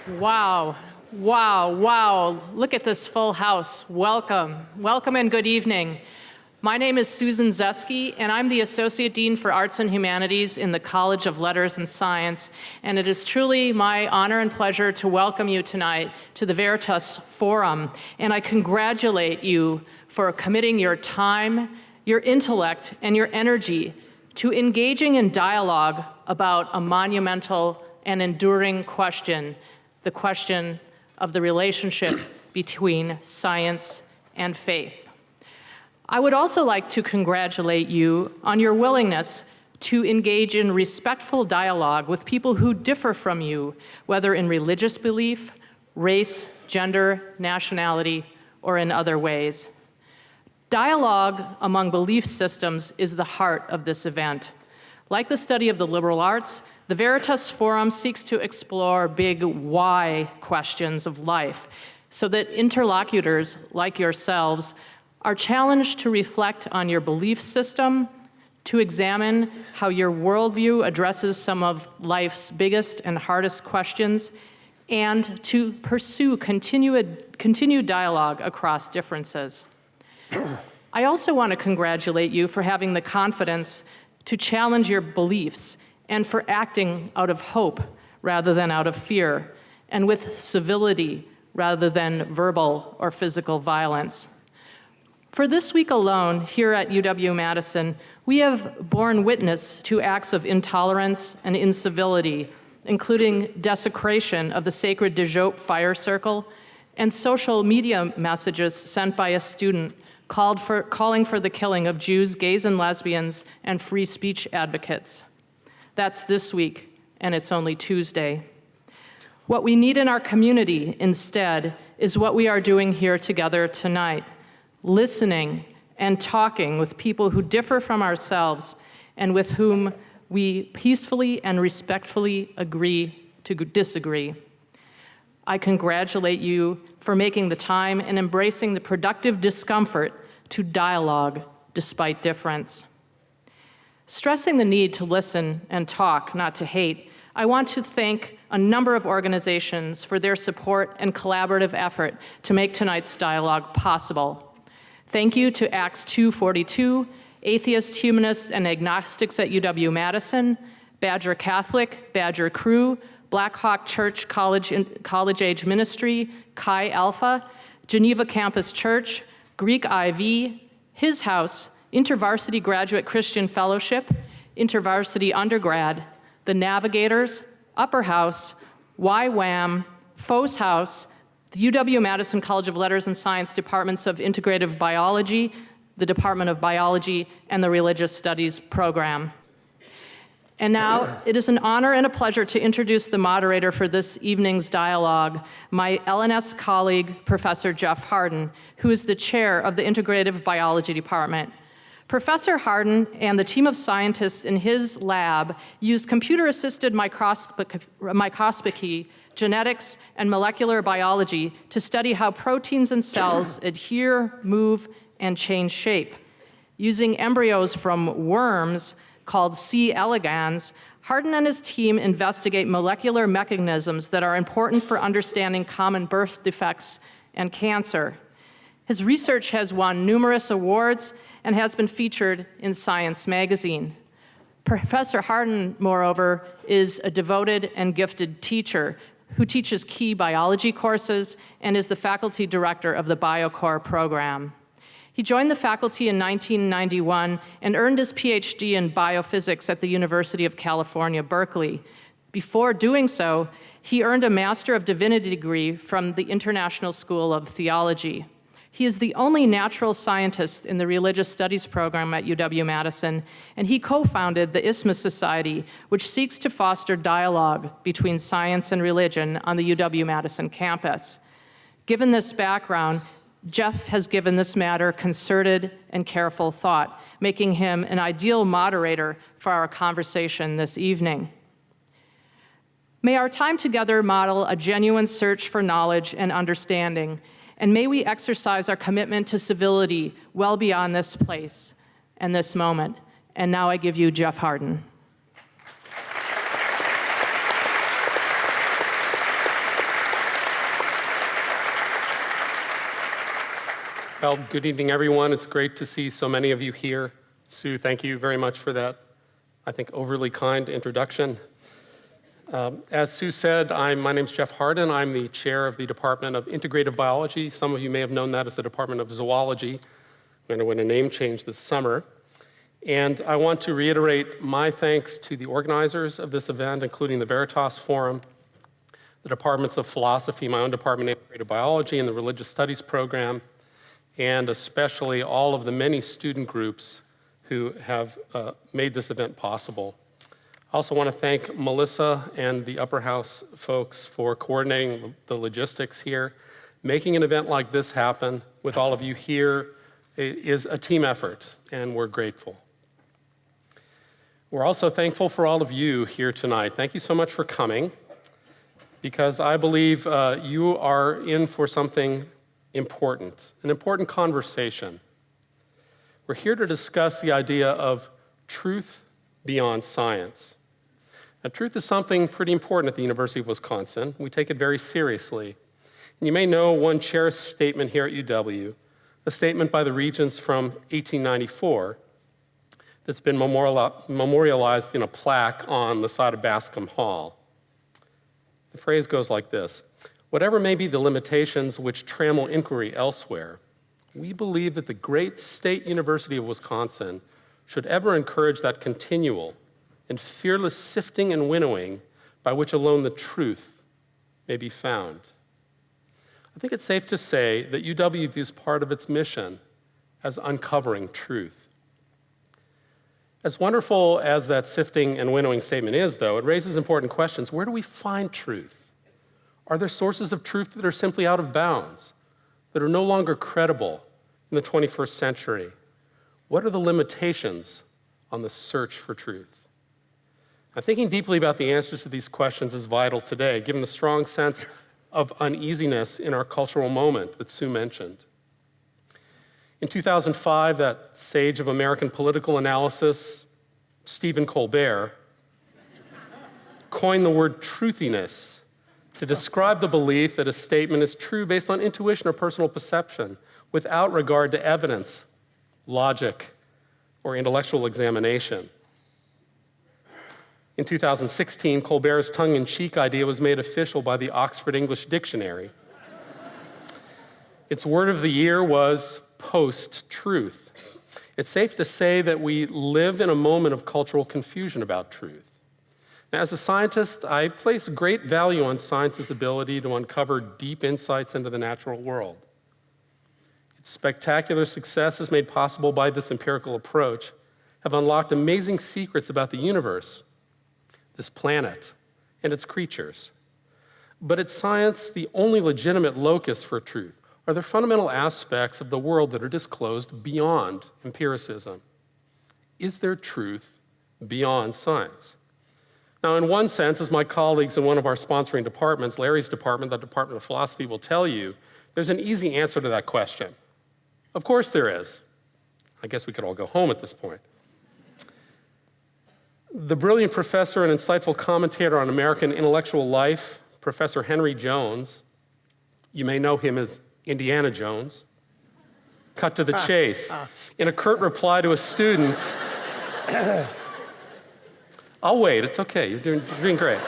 Wow, wow, wow. Look at this full house. Welcome. Welcome and good evening. My name is Susan Zeski, and I'm the Associate Dean for Arts and Humanities in the College of Letters and Science, and it is truly my honor and pleasure to welcome you tonight to the Veritas Forum, and I congratulate you for committing your time, your intellect, and your energy to engaging in dialogue about a monumental and enduring question, the question of the relationship between science and faith. I would also like to congratulate you on your willingness to engage in respectful dialogue with people who differ from you, whether in religious belief, race, gender, nationality, or in other ways. Dialogue among belief systems is the heart of this event. Like the study of the liberal arts, the Veritas Forum seeks to explore big why questions of life so that interlocutors like yourselves are challenged to reflect on your belief system, to examine how your worldview addresses some of life's biggest and hardest questions, and to pursue continued dialogue across differences. I also want to congratulate you for having the confidence to challenge your beliefs and for acting out of hope rather than out of fear, and with civility rather than verbal or physical violence. For this week alone, here at UW-Madison, we have borne witness to acts of intolerance and incivility, including desecration of the sacred de Jope fire circle and social media messages sent by a student calling for the killing of Jews, gays and lesbians, and free speech advocates. That's this week, and it's only Tuesday. What we need in our community instead is what we are doing here together tonight, listening and talking with people who differ from ourselves and with whom we peacefully and respectfully agree to disagree. I congratulate you for making the time and embracing the productive discomfort to dialogue despite difference. Stressing the need to listen and talk, not to hate, I want to thank a number of organizations for their support and collaborative effort to make tonight's dialogue possible. Thank you to Acts 242, Atheist, Humanists, and Agnostics at UW-Madison, Badger Catholic, Badger Crew, Black Hawk Church College Age Ministry, Chi Alpha, Geneva Campus Church, Greek IV, His House, InterVarsity Graduate Christian Fellowship, InterVarsity Undergrad, The Navigators, Upper House, YWAM, Foes House, the UW-Madison College of Letters and Science Departments of Integrative Biology, the Department of Biology, and the Religious Studies program. And now, it is an honor and a pleasure to introduce the moderator for this evening's dialogue, my LNS colleague, Professor Jeff Hardin, who is the chair of the Integrative Biology Department. Professor Hardin and the team of scientists in his lab used computer-assisted microscopy, genetics, and molecular biology to study how proteins and cells adhere, move, and change shape. Using embryos from worms, called C. elegans, Hardin and his team investigate molecular mechanisms that are important for understanding common birth defects and cancer. His research has won numerous awards and has been featured in Science magazine. Professor Hardin, moreover, is a devoted and gifted teacher who teaches key biology courses and is the faculty director of the BioCore program. He joined the faculty in 1991 and earned his PhD in biophysics at the University of California, Berkeley. Before doing so, he earned a Master of Divinity degree from the International School of Theology. He is the only natural scientist in the Religious Studies program at UW-Madison, and he co-founded the Isthmus Society, which seeks to foster dialogue between science and religion on the UW-Madison campus. Given this background, Jeff has given this matter concerted and careful thought, making him an ideal moderator for our conversation this evening. May our time together model a genuine search for knowledge and understanding, and may we exercise our commitment to civility well beyond this place and this moment. And now I give you Jeff Hardin. Well, good evening, everyone. It's great to see so many of you here. Sue, thank you very much for that, I think, overly kind introduction. As Sue said, my name's Jeff Hardin. I'm the chair of the Department of Integrative Biology. Some of you may have known that as the Department of Zoology. I'm underwent a name change this summer. And I want to reiterate my thanks to the organizers of this event, including the Veritas Forum, the Departments of Philosophy, my own Department of Integrative Biology, and the Religious Studies program, and especially all of the many student groups who have made this event possible. I also want to thank Melissa and the Upper House folks for coordinating the logistics here. Making an event like this happen with all of you here is a team effort, and we're grateful. We're also thankful for all of you here tonight. Thank you so much for coming, because I believe you are in for something important, an important conversation. We're here to discuss the idea of truth beyond science. Now, truth is something pretty important at the University of Wisconsin. We take it very seriously. And you may know one cherished statement here at UW, a statement by the regents from 1894 that's been memorialized in a plaque on the side of Bascom Hall. The phrase goes like this: "Whatever may be the limitations which trammel inquiry elsewhere, we believe that the great State University of Wisconsin should ever encourage that continual and fearless sifting and winnowing by which alone the truth may be found." I think it's safe to say that UW views part of its mission as uncovering truth. As wonderful as that sifting and winnowing statement is, though, it raises important questions. Where do we find truth? Are there sources of truth that are simply out of bounds, that are no longer credible in the 21st century? What are the limitations on the search for truth? Now, thinking deeply about the answers to these questions is vital today, given the strong sense of uneasiness in our cultural moment that Sue mentioned. In 2005, that sage of American political analysis, Stephen Colbert, coined the word truthiness to describe the belief that a statement is true based on intuition or personal perception, without regard to evidence, logic, or intellectual examination. In 2016, Colbert's tongue-in-cheek idea was made official by the Oxford English Dictionary. Its word of the year was post-truth. It's safe to say that we live in a moment of cultural confusion about truth. Now, as a scientist, I place great value on science's ability to uncover deep insights into the natural world. Its spectacular successes made possible by this empirical approach have unlocked amazing secrets about the universe, this planet, and its creatures. But is science the only legitimate locus for truth? Are there fundamental aspects of the world that are disclosed beyond empiricism? Is there truth beyond science? Now, in one sense, as my colleagues in one of our sponsoring departments, Larry's department, the Department of Philosophy, will tell you, there's an easy answer to that question. Of course there is. I guess we could all go home at this point. The brilliant professor and insightful commentator on American intellectual life, Professor Henry Jones, you may know him as Indiana Jones, cut to the chase. In a curt reply to a student, I'll wait, it's okay, you're doing great.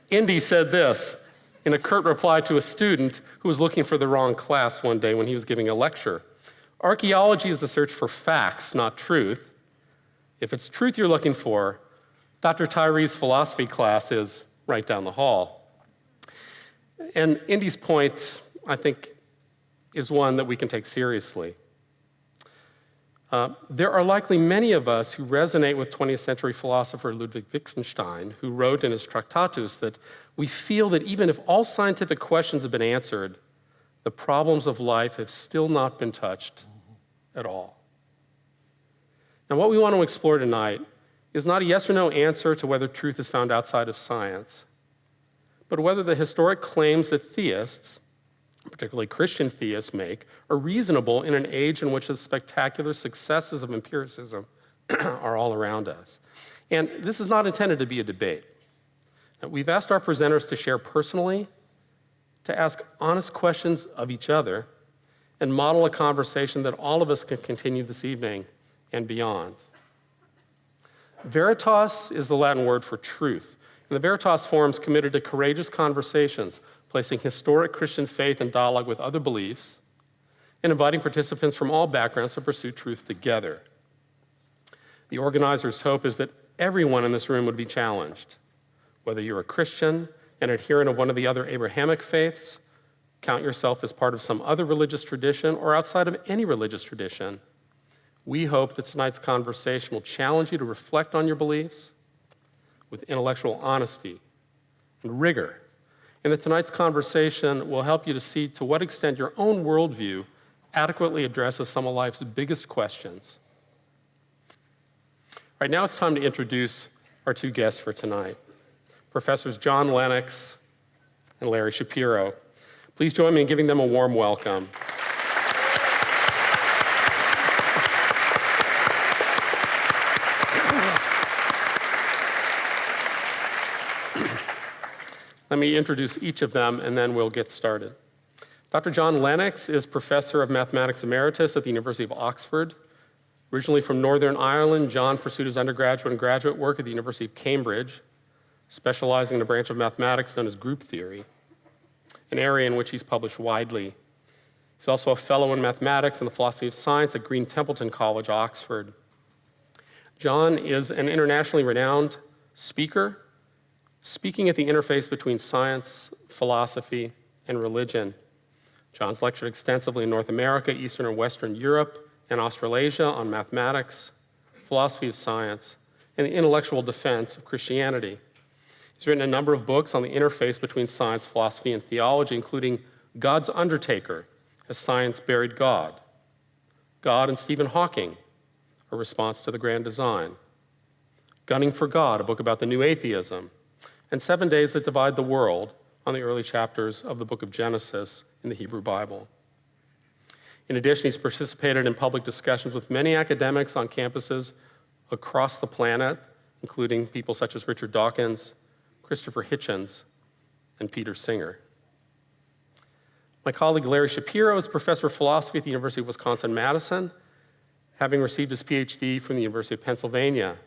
Indy said this in a curt reply to a student who was looking for the wrong class one day when he was giving a lecture. "Archaeology is the search for facts, not truth. If it's truth you're looking for, Dr. Tyree's philosophy class is right down the hall." And Indy's point, I think, is one that we can take seriously. There are likely many of us who resonate with 20th century philosopher Ludwig Wittgenstein, who wrote in his Tractatus that we feel that even if all scientific questions have been answered, the problems of life have still not been touched at all. Now, what we want to explore tonight is not a yes or no answer to whether truth is found outside of science, but whether the historic claims that theists, particularly Christian theists, make are reasonable in an age in which the spectacular successes of empiricism are all around us. And this is not intended to be a debate. We've asked our presenters to share personally, to ask honest questions of each other, and model a conversation that all of us can continue this evening and beyond. Veritas is the Latin word for truth, and the Veritas Forum's committed to courageous conversations, placing historic Christian faith in dialogue with other beliefs, and inviting participants from all backgrounds to pursue truth together. The organizers' hope is that everyone in this room would be challenged, whether you're a Christian, an adherent of one of the other Abrahamic faiths, count yourself as part of some other religious tradition, or outside of any religious tradition. We hope that tonight's conversation will challenge you to reflect on your beliefs with intellectual honesty and rigor, and that tonight's conversation will help you to see to what extent your own worldview adequately addresses some of life's biggest questions. Right now it's time to introduce our two guests for tonight, Professors John Lennox and Larry Shapiro. Please join me in giving them a warm welcome. Let me introduce each of them, and then we'll get started. Dr. John Lennox is Professor of Mathematics Emeritus at the University of Oxford. Originally from Northern Ireland, John pursued his undergraduate and graduate work at the University of Cambridge, specializing in a branch of mathematics known as group theory, an area in which he's published widely. He's also a fellow in mathematics and the philosophy of science at Green Templeton College, Oxford. John is an internationally renowned speaker, speaking at the interface between science, philosophy, and religion. John's lectured extensively in North America, Eastern and Western Europe, and Australasia on mathematics, philosophy of science, and the intellectual defense of Christianity. He's written a number of books on the interface between science, philosophy, and theology, including God's Undertaker, Has Science Buried God? God and Stephen Hawking, A Response to the Grand Design, Gunning for God, a book about the new atheism, and 7 Days That Divide the World, on the early chapters of the book of Genesis in the Hebrew Bible. In addition, he's participated in public discussions with many academics on campuses across the planet, including people such as Richard Dawkins, Christopher Hitchens, and Peter Singer. My colleague Larry Shapiro is professor of philosophy at the University of Wisconsin-Madison, having received his PhD from the University of Pennsylvania.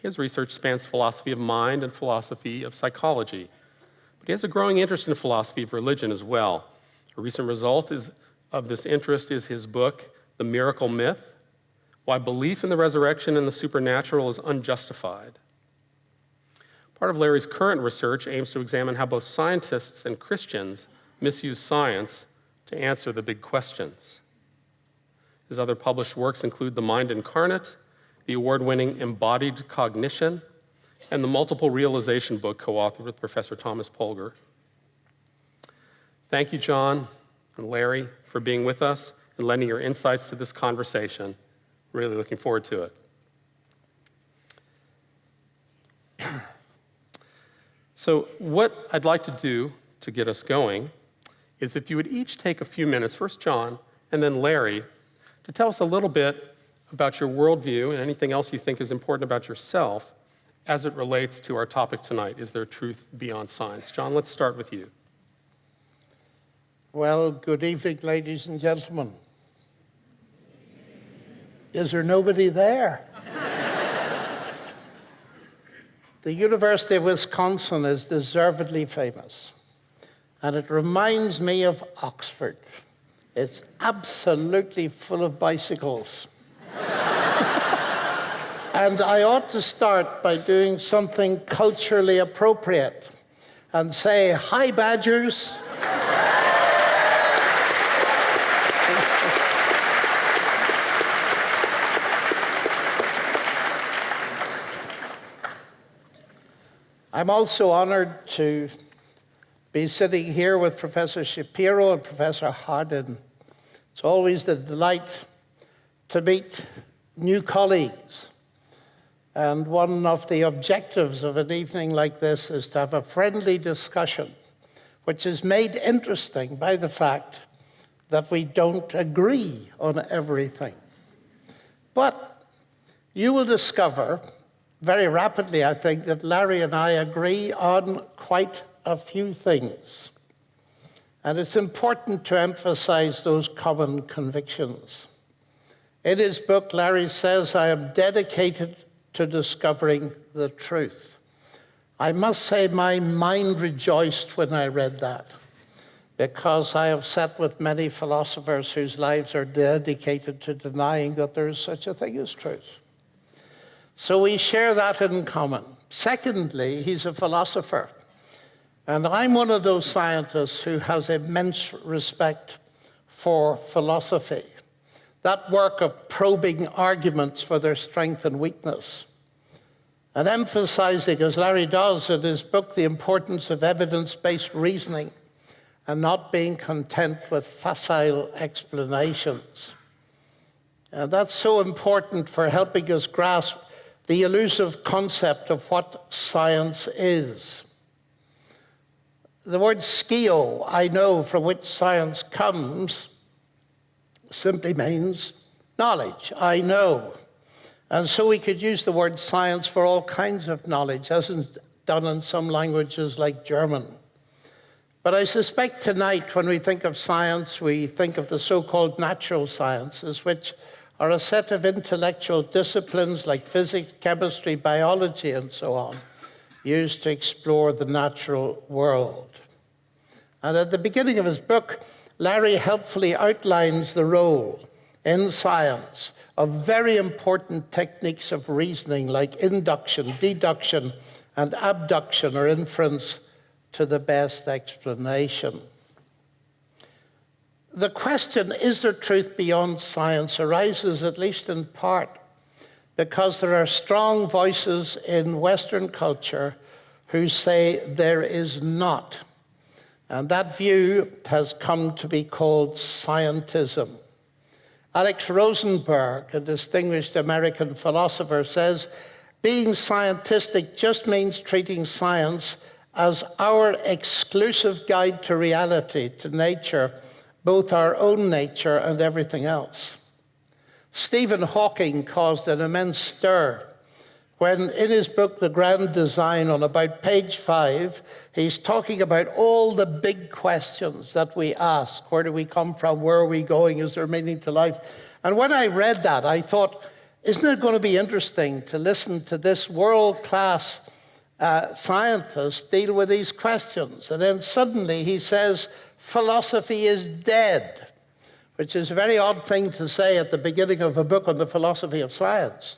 His research spans philosophy of mind and philosophy of psychology, but he has a growing interest in philosophy of religion as well. A recent result of this interest is his book, The Miracle Myth: Why Belief in the Resurrection and the Supernatural is Unjustified. Part of Larry's current research aims to examine how both scientists and Christians misuse science to answer the big questions. His other published works include The Mind Incarnate, the award-winning Embodied Cognition, and the Multiple Realization book co-authored with Professor Thomas Polgar. Thank you, John and Larry, for being with us and lending your insights to this conversation. Really looking forward to it. So what I'd like to do to get us going is if you would each take a few minutes, first John and then Larry, to tell us a little bit about your worldview and anything else you think is important about yourself as it relates to our topic tonight. Is there truth beyond science? John, let's start with you. Well, good evening, ladies and gentlemen. Is there nobody there? The University of Wisconsin is deservedly famous, and it reminds me of Oxford. It's absolutely full of bicycles. And I ought to start by doing something culturally appropriate and say, "Hi, Badgers." I'm also honored to be sitting here with Professor Shapiro and Professor Hardin. It's always a delight to meet new colleagues. And one of the objectives of an evening like this is to have a friendly discussion, which is made interesting by the fact that we don't agree on everything. But you will discover very rapidly, I think, that Larry and I agree on quite a few things. And it's important to emphasize those common convictions. In his book, Larry says, I am dedicated to discovering the truth. I must say my mind rejoiced when I read that, because I have sat with many philosophers whose lives are dedicated to denying that there is such a thing as truth. So we share that in common. Secondly, he's a philosopher. And I'm one of those scientists who has immense respect for philosophy, that work of probing arguments for their strength and weakness, and emphasizing, as Larry does in his book, the importance of evidence-based reasoning and not being content with facile explanations. And that's so important for helping us grasp the elusive concept of what science is. The word skio, I know, from which science comes, simply means knowledge. I know. And so we could use the word science for all kinds of knowledge, as is done in some languages like German. But I suspect tonight, when we think of science, we think of the so-called natural sciences, which are a set of intellectual disciplines like physics, chemistry, biology, and so on, used to explore the natural world. And at the beginning of his book, Larry helpfully outlines the role in science of very important techniques of reasoning like induction, deduction, and abduction, or inference to the best explanation. The question, is there truth beyond science, arises at least in part because there are strong voices in Western culture who say there is not. And that view has come to be called scientism. Alex Rosenberg, a distinguished American philosopher, says, being scientistic just means treating science as our exclusive guide to reality, to nature, both our own nature and everything else. Stephen Hawking caused an immense stir when, in his book, The Grand Design, on about page 5, he's talking about all the big questions that we ask. Where do we come from? Where are we going? Is there meaning to life? And when I read that, I thought, isn't it going to be interesting to listen to this world-class scientist deal with these questions? And then suddenly he says, philosophy is dead, which is a very odd thing to say at the beginning of a book on the philosophy of science.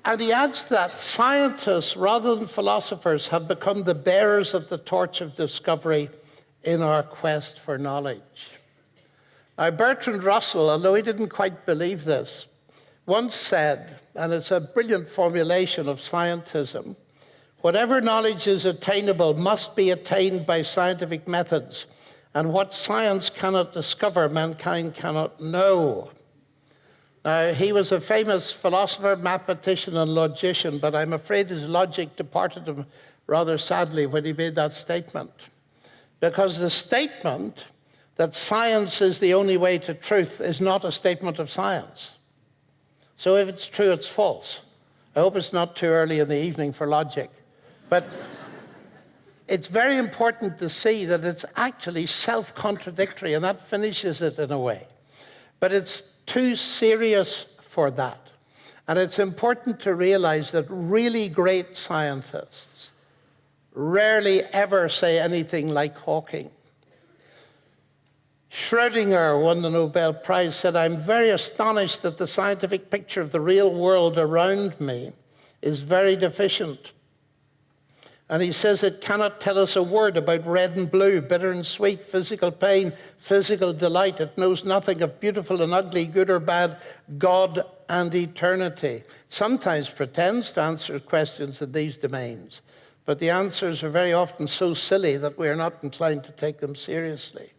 And he adds that scientists, rather than philosophers, have become the bearers of the torch of discovery in our quest for knowledge. Now, Bertrand Russell, although he didn't quite believe this, once said, and it's a brilliant formulation of scientism, whatever knowledge is attainable must be attained by scientific methods, and what science cannot discover, mankind cannot know. Now, he was a famous philosopher, mathematician, and logician, but I'm afraid his logic departed him rather sadly when he made that statement. Because the statement that science is the only way to truth is not a statement of science. So if it's true, it's false. I hope it's not too early in the evening for logic. But it's very important to see that it's actually self-contradictory, and that finishes it in a way. But it's too serious for that. And it's important to realize that really great scientists rarely ever say anything like Hawking. Schrödinger won the Nobel Prize, said, I'm very astonished that the scientific picture of the real world around me is very deficient. And he says it cannot tell us a word about red and blue, bitter and sweet, physical pain, physical delight. It knows nothing of beautiful and ugly, good or bad, God and eternity. It sometimes pretends to answer questions in these domains, but the answers are very often so silly that we are not inclined to take them seriously.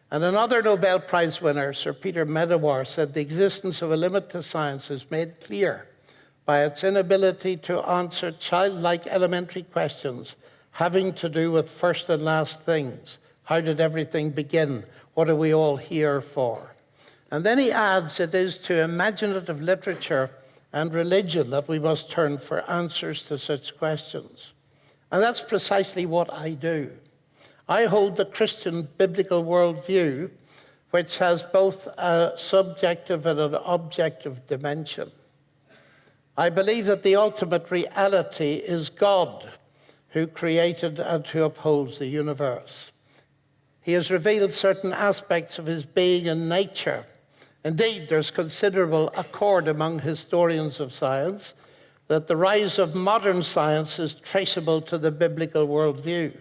And another Nobel Prize winner, Sir Peter Medawar, said the existence of a limit to science is made clear by its inability to answer childlike elementary questions having to do with first and last things. How did everything begin? What are we all here for? And then he adds, it is to imaginative literature and religion that we must turn for answers to such questions. And that's precisely what I do. I hold the Christian biblical worldview, which has both a subjective and an objective dimension. I believe that the ultimate reality is God, who created and who upholds the universe. He has revealed certain aspects of his being and nature. Indeed, there's considerable accord among historians of science that the rise of modern science is traceable to the biblical worldview.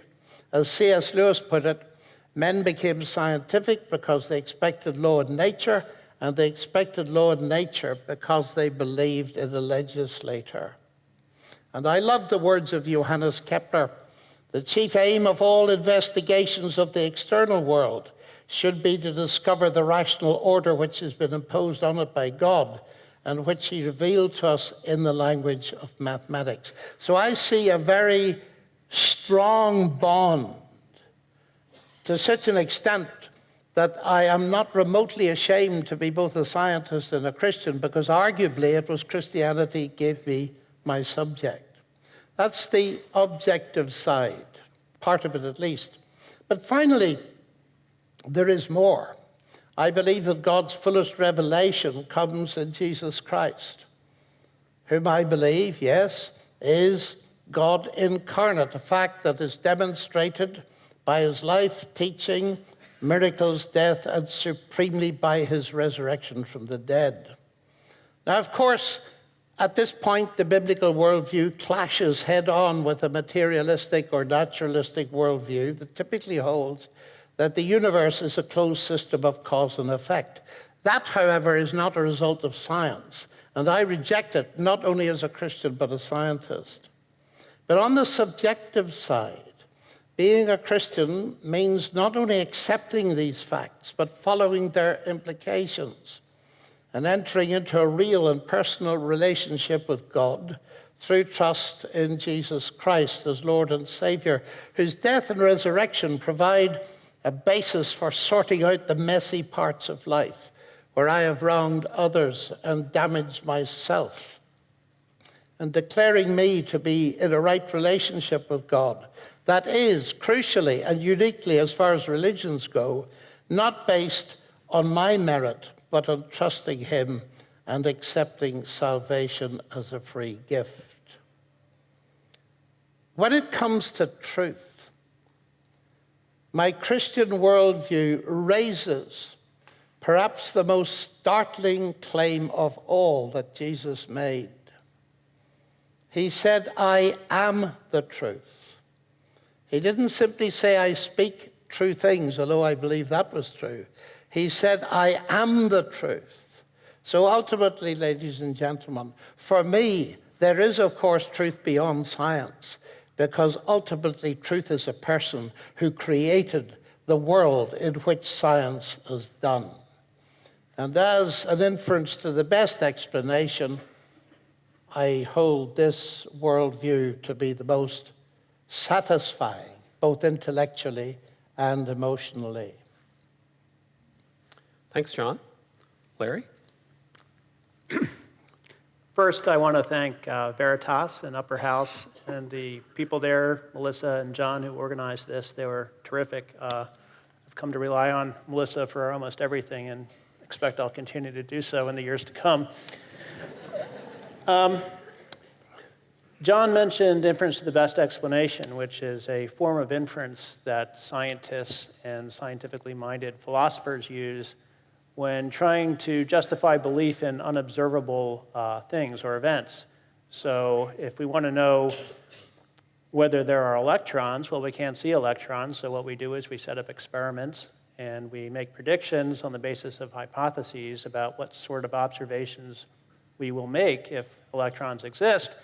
As C.S. Lewis put it, men became scientific because they expected law in nature, and they expected law in nature because they believed in a legislator. And I love the words of Johannes Kepler. The chief aim of all investigations of the external world should be to discover the rational order which has been imposed on it by God and which he revealed to us in the language of mathematics. So I see a very strong bond to such an extent that I am not remotely ashamed to be both a scientist and a Christian, because arguably it was Christianity gave me my subject. That's the objective side, part of it at least. But finally, there is more. I believe that God's fullest revelation comes in Jesus Christ, whom I believe, yes, is God incarnate, a fact that is demonstrated by his life, teaching, miracles, death, and supremely by his resurrection from the dead. Now, of course, at this point, the biblical worldview clashes head-on with a materialistic or naturalistic worldview that typically holds that the universe is a closed system of cause and effect. That, however, is not a result of science, and I reject it not only as a Christian but a scientist. But on the subjective side, being a Christian means not only accepting these facts, but following their implications and entering into a real and personal relationship with God through trust in Jesus Christ as Lord and Savior, whose death and resurrection provide a basis for sorting out the messy parts of life where I have wronged others and damaged myself, and declaring me to be in a right relationship with God. That is, crucially and uniquely as far as religions go, not based on my merit, but on trusting him and accepting salvation as a free gift. When it comes to truth, my Christian worldview raises perhaps the most startling claim of all that Jesus made. He said, "I am the truth." He didn't simply say, "I speak true things," although I believe that was true. He said, "I am the truth." So ultimately, ladies and gentlemen, for me, there is, of course, truth beyond science, because ultimately truth is a person who created the world in which science is done. And as an inference to the best explanation, I hold this worldview to be the most satisfying, both intellectually and emotionally. Thanks, John. Larry? First, I want to thank Veritas and Upper House and the people there, Melissa and John, who organized this. They were terrific. I've come to rely on Melissa for almost everything and expect I'll continue to do so in the years to come. John mentioned inference to the best explanation, which is a form of inference that scientists and scientifically minded philosophers use when trying to justify belief in unobservable things or events. So if we want to know whether there are electrons, well, we can't see electrons, so what we do is we set up experiments and we make predictions on the basis of hypotheses about what sort of observations we will make if electrons exist.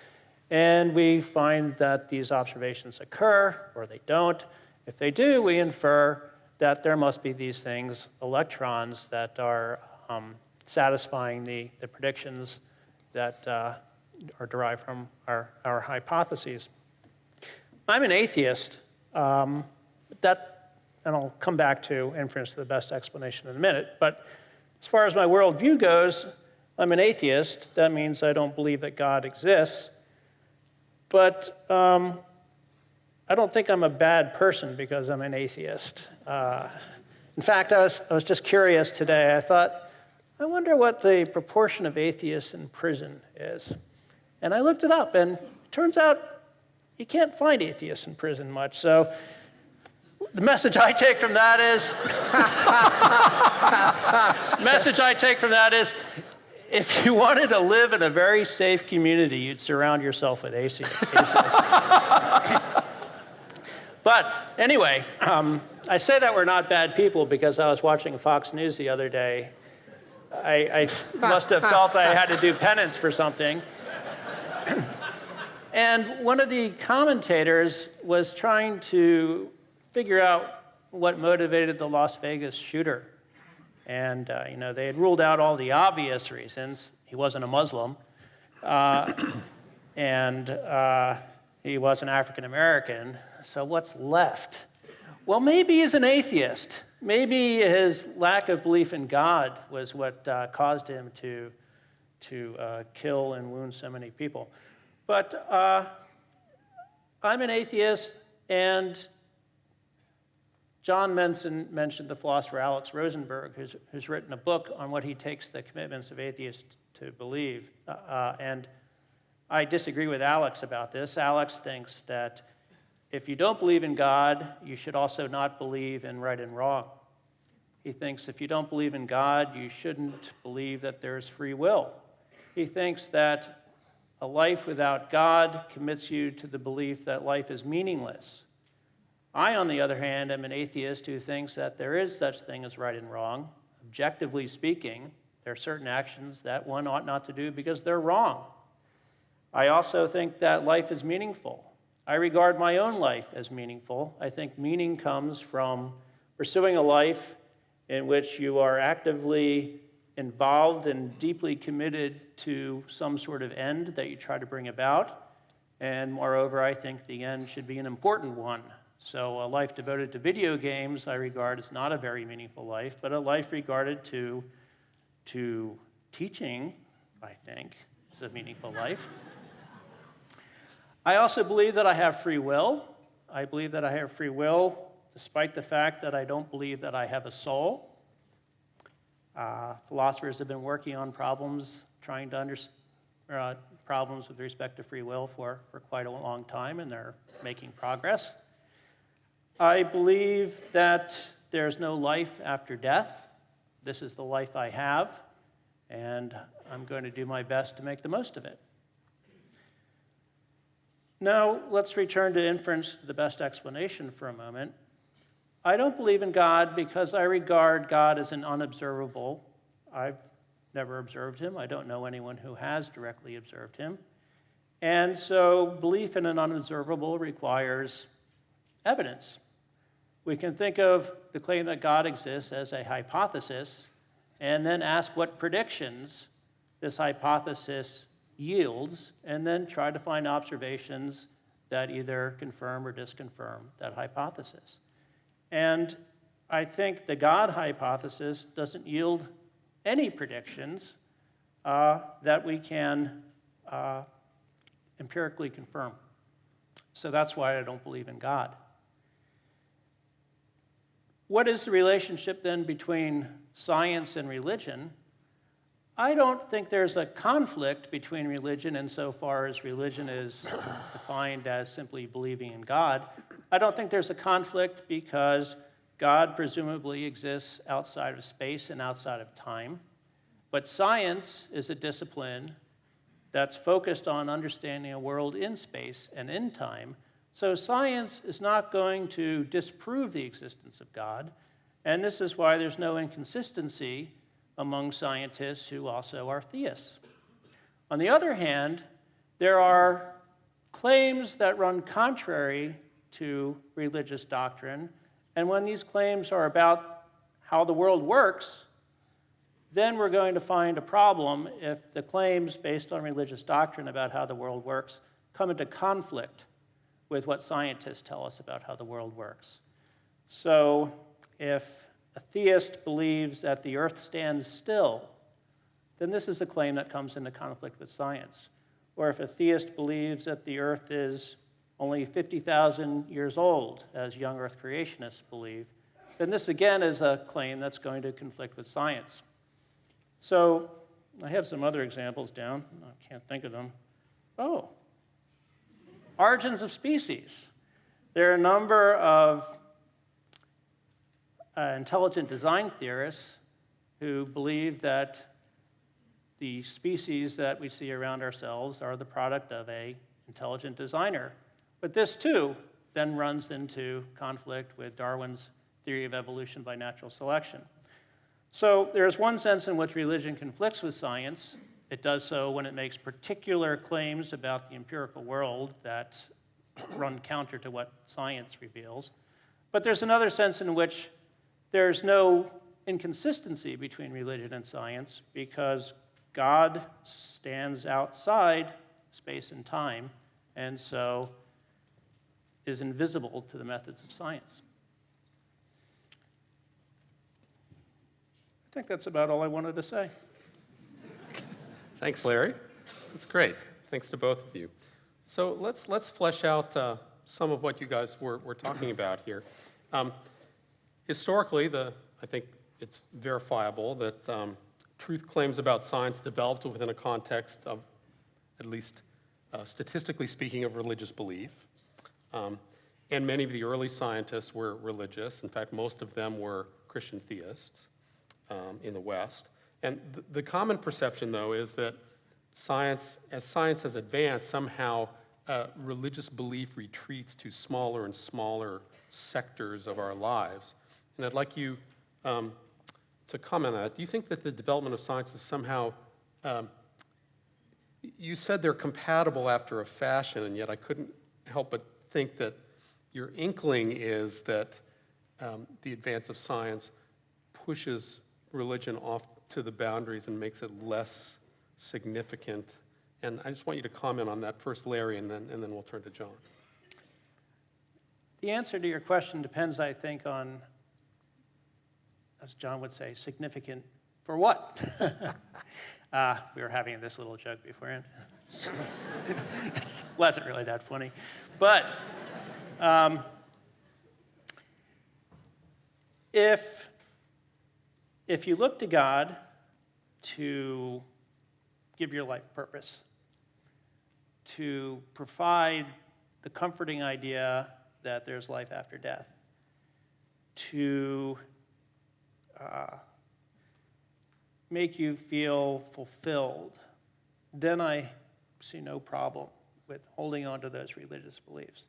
And we find that these observations occur, or they don't. If they do, we infer that there must be these things, electrons, that are satisfying the predictions that are derived from our hypotheses. I'm an atheist, and I'll come back to inference to the best explanation in a minute, but as far as my worldview goes, I'm an atheist. That means I don't believe that God exists. But I I don't think I'm a bad person because I'm an atheist. In fact, I was just curious today. I thought, I wonder what the proportion of atheists in prison is. And I looked it up, and it turns out you can't find atheists in prison much. So the message I take from that is, if you wanted to live in a very safe community, you'd surround yourself with atheists. But anyway, I say that we're not bad people because I was watching Fox News the other day. I must have felt I had to do penance for something. And one of the commentators was trying to figure out what motivated the Las Vegas shooter. And they had ruled out all the obvious reasons. He wasn't a Muslim, and he wasn't African American. So what's left? Well, maybe he's an atheist. Maybe his lack of belief in God was what caused him to kill and wound so many people. But I'm an atheist, and John mentioned the philosopher Alex Rosenberg, who's written a book on what he takes the commitments of atheists to believe. And I disagree with Alex about this. Alex thinks that if you don't believe in God, you should also not believe in right and wrong. He thinks if you don't believe in God, you shouldn't believe that there's free will. He thinks that a life without God commits you to the belief that life is meaningless. I, on the other hand, am an atheist who thinks that there is such thing as right and wrong. Objectively speaking, there are certain actions that one ought not to do because they're wrong. I also think that life is meaningful. I regard my own life as meaningful. I think meaning comes from pursuing a life in which you are actively involved and deeply committed to some sort of end that you try to bring about. And moreover, I think the end should be an important one. So a life devoted to video games I regard as not a very meaningful life, but a life regarded to teaching, I think, is a meaningful life. I also believe that I have free will. I believe that I have free will despite the fact that I don't believe that I have a soul. Philosophers have been working on problems, trying to understand problems with respect to free will for quite a long time, and they're making progress. I believe that there's no life after death. This is the life I have, and I'm going to do my best to make the most of it. Now, let's return to inference to the best explanation for a moment. I don't believe in God because I regard God as an unobservable. I've never observed him. I don't know anyone who has directly observed him. And so belief in an unobservable requires evidence. We can think of the claim that God exists as a hypothesis and then ask what predictions this hypothesis yields, and then try to find observations that either confirm or disconfirm that hypothesis. And I think the God hypothesis doesn't yield any predictions that we can empirically confirm. So that's why I don't believe in God. What is the relationship then between science and religion? I don't think there's a conflict between religion insofar as religion is defined as simply believing in God. I don't think there's a conflict because God presumably exists outside of space and outside of time. But science is a discipline that's focused on understanding a world in space and in time. So science is not going to disprove the existence of God, and this is why there's no inconsistency among scientists who also are theists. On the other hand, there are claims that run contrary to religious doctrine, and when these claims are about how the world works, then we're going to find a problem if the claims based on religious doctrine about how the world works come into conflict with what scientists tell us about how the world works. So if a theist believes that the earth stands still, then this is a claim that comes into conflict with science. Or if a theist believes that the earth is only 50,000 years old, as young Earth creationists believe, then this again is a claim that's going to conflict with science. So I have some other examples down. I can't think of them. Oh, origins of species. There are a number of intelligent design theorists who believe that the species that we see around ourselves are the product of an intelligent designer. But this, too, then runs into conflict with Darwin's theory of evolution by natural selection. So there's one sense in which religion conflicts with science. It does so when it makes particular claims about the empirical world that run counter to what science reveals. But there's another sense in which there's no inconsistency between religion and science because God stands outside space and time, and so is invisible to the methods of science. I think that's about all I wanted to say. Thanks, Larry. That's great. Thanks to both of you. So let's flesh out some of what you guys were talking about here. Historically, I think it's verifiable that truth claims about science developed within a context of, at least statistically speaking, of religious belief. And many of the early scientists were religious. In fact, most of them were Christian theists in the West. And the common perception, though, is that as science has advanced, somehow religious belief retreats to smaller and smaller sectors of our lives. And I'd like you to comment on that. Do you think that the development of science is somehow, you said they're compatible after a fashion, and yet I couldn't help but think that your inkling is that the advance of science pushes religion off to the boundaries and makes it less significant. And I just want you to comment on that first, Larry, and then we'll turn to John. The answer to your question depends, I think, on, as John would say, significant for what? We were having this little joke beforehand. It wasn't really that funny. But if you look to God to give your life purpose, to provide the comforting idea that there's life after death, to make you feel fulfilled, then I see no problem with holding on to those religious beliefs.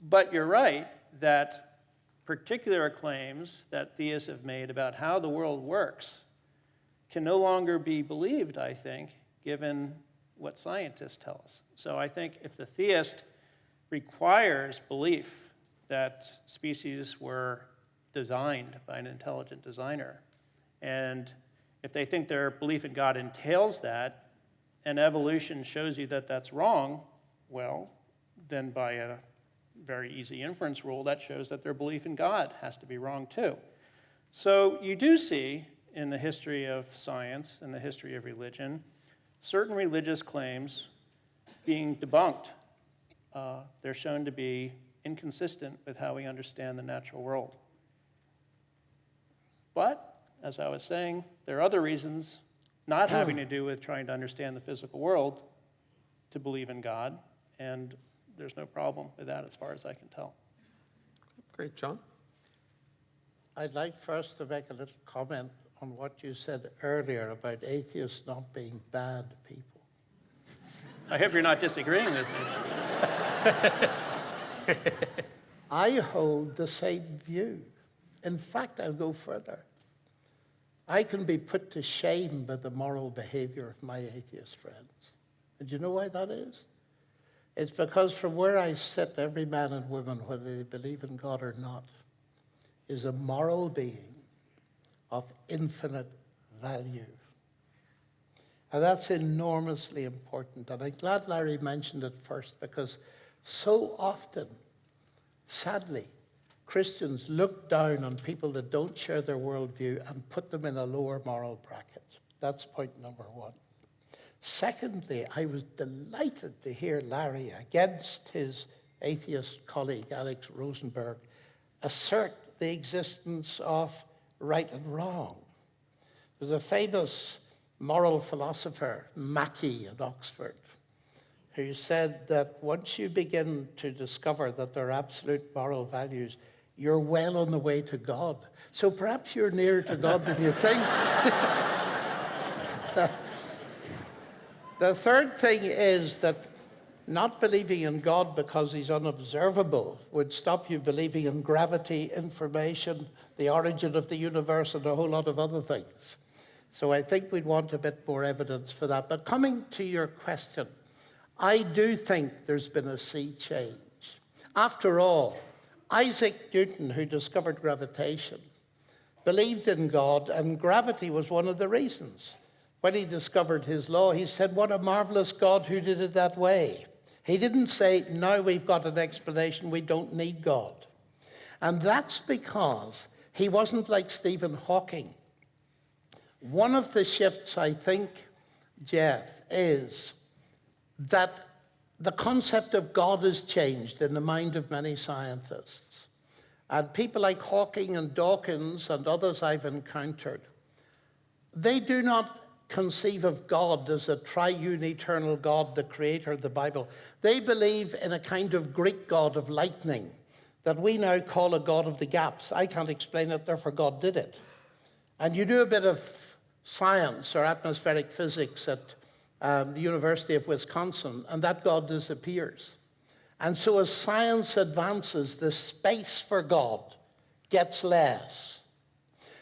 But you're right that particular claims that theists have made about how the world works can no longer be believed, I think, given what scientists tell us. So I think if the theist requires belief that species were designed by an intelligent designer, and if they think their belief in God entails that, and evolution shows you that that's wrong, well, then by a very easy inference rule, that shows that their belief in God has to be wrong too. So you do see in the history of science and the history of religion, certain religious claims being debunked. They're shown to be inconsistent with how we understand the natural world. But, as I was saying, there are other reasons not having to do with trying to understand the physical world to believe in God, and there's no problem with that as far as I can tell. Great. John? I'd like first to make a little comment on what you said earlier about atheists not being bad people. I hope you're not disagreeing with me. I hold the same view. In fact, I'll go further. I can be put to shame by the moral behavior of my atheist friends. And do you know why that is? It's because from where I sit, every man and woman, whether they believe in God or not, is a moral being of infinite value. And that's enormously important. And I'm glad Larry mentioned it first, because so often, sadly, Christians look down on people that don't share their worldview and put them in a lower moral bracket. That's point number one. Secondly, I was delighted to hear Larry, against his atheist colleague, Alex Rosenberg, assert the existence of right and wrong. There's a famous moral philosopher, Mackey at Oxford, who said that once you begin to discover that there are absolute moral values, you're well on the way to God. So perhaps you're nearer to God than you think. The third thing is that not believing in God because he's unobservable would stop you believing in gravity, information, the origin of the universe, and a whole lot of other things. So I think we'd want a bit more evidence for that. But coming to your question, I do think there's been a sea change. After all, Isaac Newton, who discovered gravitation, believed in God, and gravity was one of the reasons. When he discovered his law, he said, what a marvelous God who did it that way. He didn't say, now we've got an explanation, we don't need God. And that's because he wasn't like Stephen Hawking. One of the shifts, I think, Jeff, is that the concept of God has changed in the mind of many scientists. And people like Hawking and Dawkins and others I've encountered, they do not conceive of God as a triune eternal God, the creator of the Bible. They believe in a kind of Greek god of lightning that we now call a god of the gaps. I can't explain it, therefore God did it. And you do a bit of science or atmospheric physics at the University of Wisconsin, and that God disappears. And so as science advances, the space for God gets less.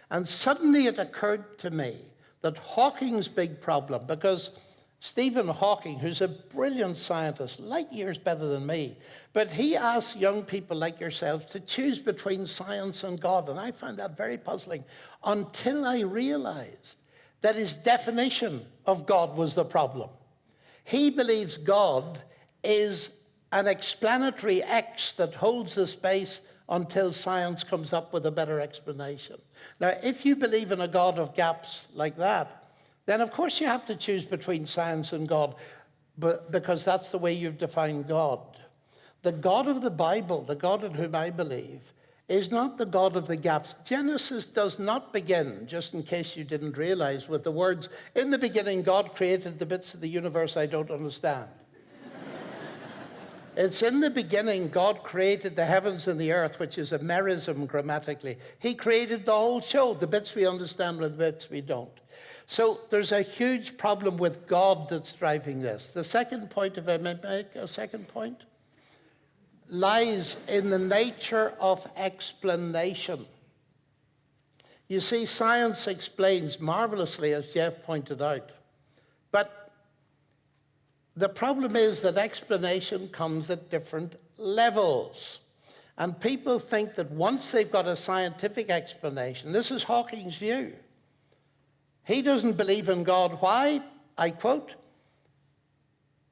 And suddenly it occurred to me that Hawking's big problem, because Stephen Hawking, who's a brilliant scientist, light years better than me, but he asked young people like yourselves to choose between science and God, and I found that very puzzling until I realized that his definition of God was the problem. He believes God is an explanatory X that holds the space until science comes up with a better explanation. Now, if you believe in a God of gaps like that, then of course you have to choose between science and God, because that's the way you've defined God. The God of the Bible, the God in whom I believe, is not the God of the gaps. Genesis does not begin, just in case you didn't realize, with the words, in the beginning God created the bits of the universe I don't understand. It's in the beginning God created the heavens and the earth, which is a merism grammatically. He created the whole show, the bits we understand and the bits we don't. So there's a huge problem with God that's driving this. The second point, if I may make a second point, lies in the nature of explanation. You see, science explains marvelously, as Jeff pointed out, but the problem is that explanation comes at different levels. And people think that once they've got a scientific explanation, this is Hawking's view. He doesn't believe in God. Why? I quote,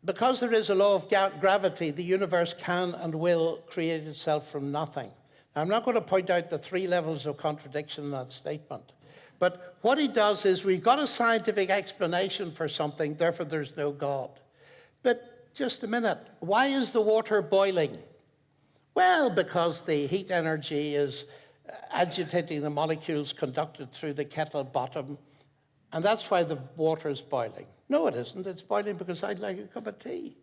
because there is a law of gravity, the universe can and will create itself from nothing. Now, I'm not going to point out the 3 levels of contradiction in that statement. But what he does is we've got a scientific explanation for something, therefore there's no God. But just a minute, why is the water boiling? Well, because the heat energy is agitating the molecules conducted through the kettle bottom, and that's why the water is boiling. No, it isn't. It's boiling because I'd like a cup of tea.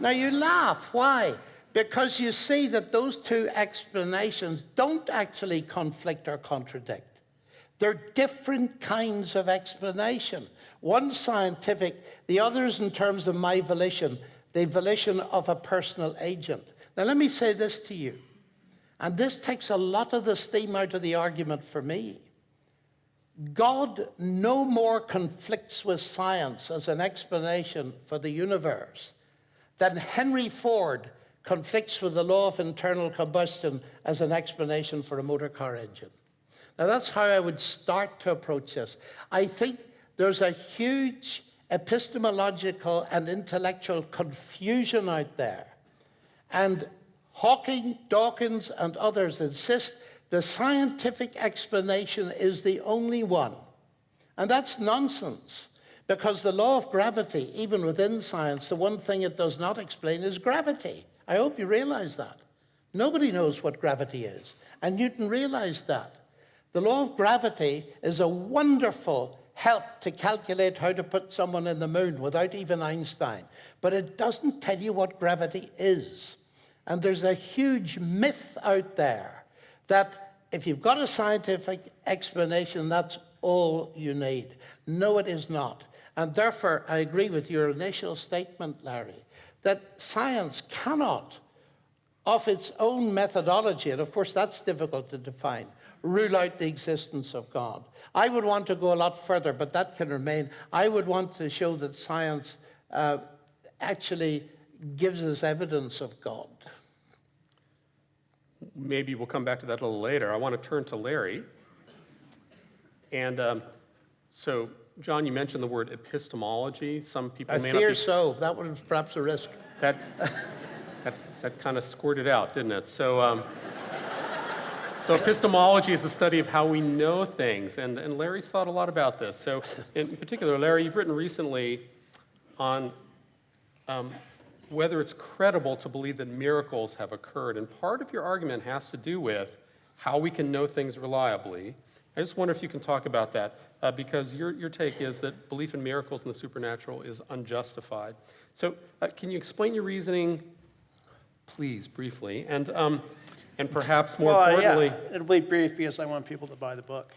Now, you laugh. Why? Because you see that those 2 explanations don't actually conflict or contradict. They're different kinds of explanation. One's scientific, the other's in terms of my volition, the volition of a personal agent. Now, let me say this to you, and this takes a lot of the steam out of the argument for me. God no more conflicts with science as an explanation for the universe than Henry Ford conflicts with the law of internal combustion as an explanation for a motor car engine. Now, that's how I would start to approach this. I think there's a huge epistemological and intellectual confusion out there. And Hawking, Dawkins, and others insist the scientific explanation is the only one. And that's nonsense, Because the law of gravity, even within science, the one thing it does not explain is gravity. I hope you realize that. Nobody knows what gravity is, and Newton realized that. The law of gravity is a wonderful help to calculate how to put someone in the moon without even Einstein, but it doesn't tell you what gravity is. And there's a huge myth out there that if you've got a scientific explanation, that's all you need. No, it is not. And therefore, I agree with your initial statement, Larry, that science cannot, of its own methodology, and of course that's difficult to define, rule out the existence of God. I would want to go a lot further, but that can remain. I would want to show that science actually gives us evidence of God. Maybe we'll come back to that a little later. I want to turn to Larry. And so, John, you mentioned the word epistemology. Some people may not be... I fear so. That was perhaps a risk. That kind of squirted out, didn't it? So, so epistemology is the study of how we know things, and Larry's thought a lot about this. So, in particular, Larry, you've written recently on whether it's credible to believe that miracles have occurred, and part of your argument has to do with how we can know things reliably. I just wonder if you can talk about that, because your take is that belief in miracles and the supernatural is unjustified. So, can you explain your reasoning, please, briefly, and perhaps more importantly... Yeah, it'll be brief because I want people to buy the book.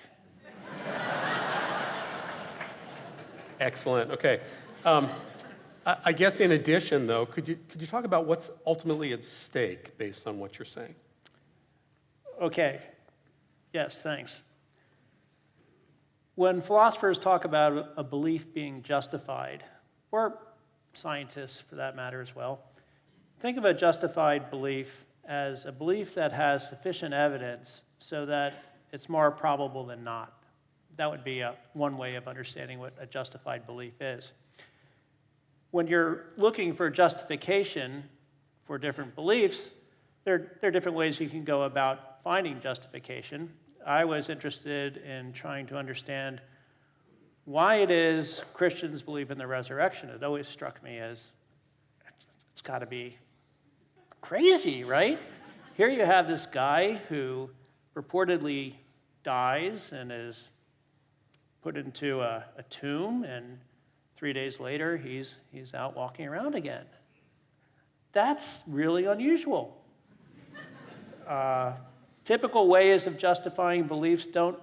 Excellent. Okay. I guess in addition, though, could you talk about what's ultimately at stake based on what you're saying? Okay. Yes, thanks. When philosophers talk about a belief being justified, or scientists for that matter as well, think of a justified belief as a belief that has sufficient evidence so that it's more probable than not. That would be one way of understanding what a justified belief is. When you're looking for justification for different beliefs, there are different ways you can go about finding justification. I was interested in trying to understand why it is Christians believe in the resurrection. It always struck me as, it's got to be crazy, right? Here you have this guy who purportedly dies and is put into a tomb, and 3 days later, he's out walking around again. That's really unusual. Typical ways of justifying beliefs don't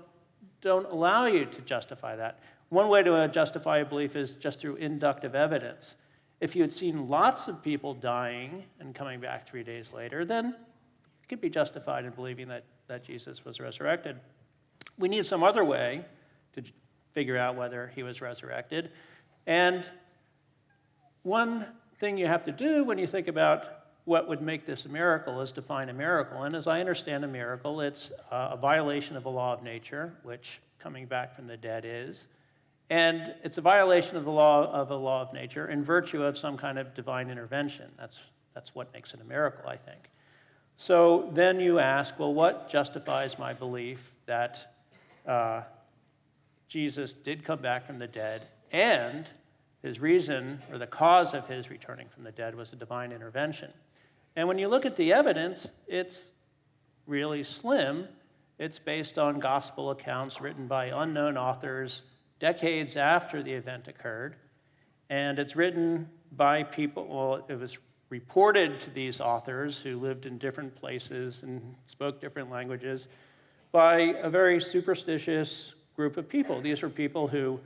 allow you to justify that. One way to justify a belief is just through inductive evidence. If you had seen lots of people dying and coming back 3 days later, then you could be justified in believing that Jesus was resurrected. We need some other way to figure out whether he was resurrected. And one thing you have to do when you think about what would make this a miracle is define a miracle. And as I understand a miracle, it's a violation of a law of nature, which coming back from the dead is. And it's a violation of a law of nature in virtue of some kind of divine intervention. That's what makes it a miracle, I think. So then you ask, well, what justifies my belief that Jesus did come back from the dead, and his reason, or the cause of his returning from the dead, was a divine intervention? And when you look at the evidence, it's really slim. It's based on gospel accounts written by unknown authors decades after the event occurred. And it's written by people, well, it was reported to these authors who lived in different places and spoke different languages by a very superstitious group of people. These were people who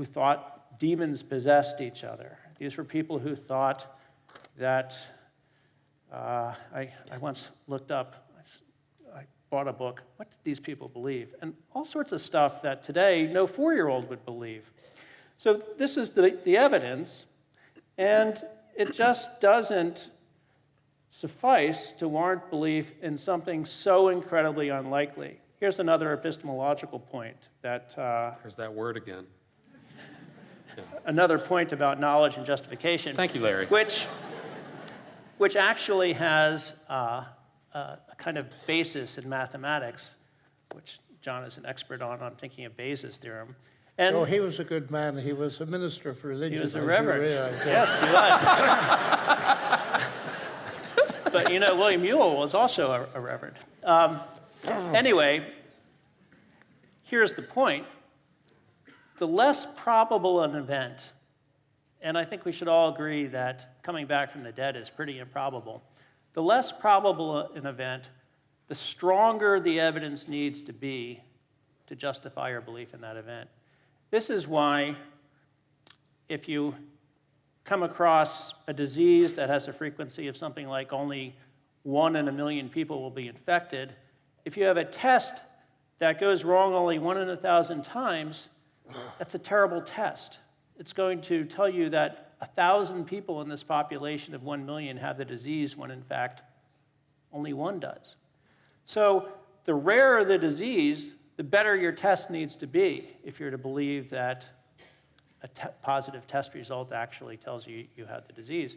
thought demons possessed each other. These were people who thought that, I once looked up, I bought a book, what did these people believe? And all sorts of stuff that today no 4-year-old would believe. So this is the evidence, and it just doesn't suffice to warrant belief in something so incredibly unlikely. Here's another epistemological point that... There's that word again. Another point about knowledge and justification. Thank you, Larry. Which actually has a kind of basis in mathematics, which John is an expert on. I'm thinking of Bayes' theorem. And Oh, he was a good man. He was a minister of religion. he was a as you reverend. realize, yeah. Yes, he was. But you know, William Ewell was also a reverend. Anyway, here's the point. The less probable an event, and I think we should all agree that coming back from the dead is pretty improbable. The less probable an event, the stronger the evidence needs to be to justify our belief in that event. This is why if you come across a disease that has a frequency of something like only 1 in a million people will be infected, if you have a test that goes wrong only 1 in 1,000 times, that's a terrible test. It's going to tell you that 1,000 people in this population of 1 million have the disease when in fact only 1 does. So the rarer the disease, the better your test needs to be if you're to believe that a positive test result actually tells you you have the disease.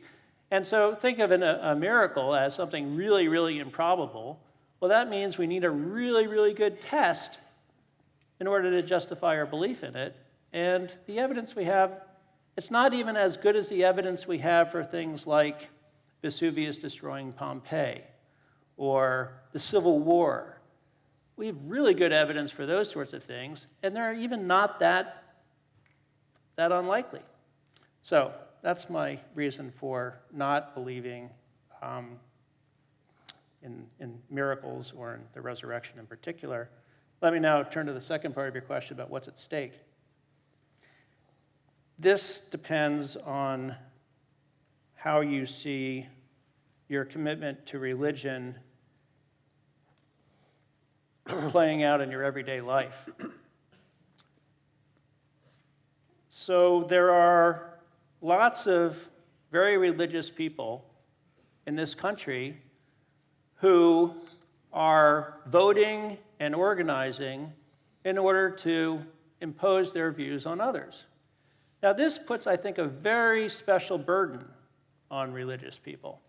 And so think of a miracle as something really, really improbable. Well, that means we need a really, really good test in order to justify our belief in it. And the evidence we have, it's not even as good as the evidence we have for things like Vesuvius destroying Pompeii or the Civil War. We have really good evidence for those sorts of things, and they're even not that unlikely. So that's my reason for not believing in miracles or in the resurrection in particular. Let me now turn to the second part of your question about what's at stake. This depends on how you see your commitment to religion playing out in your everyday life. So there are lots of very religious people in this country who are voting and organizing in order to impose their views on others. Now, this puts, I think, a very special burden on religious people,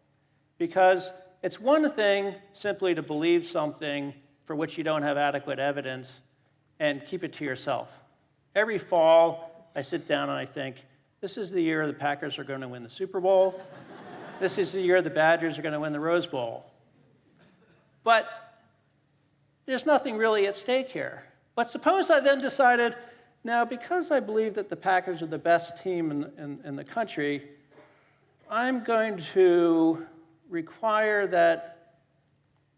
because it's one thing simply to believe something for which you don't have adequate evidence and keep it to yourself. Every fall, I sit down and I think, this is the year the Packers are going to win the Super Bowl. This is the year the Badgers are going to win the Rose Bowl. But there's nothing really at stake here. But suppose I then decided, now because I believe that the Packers are the best team in the country, I'm going to require that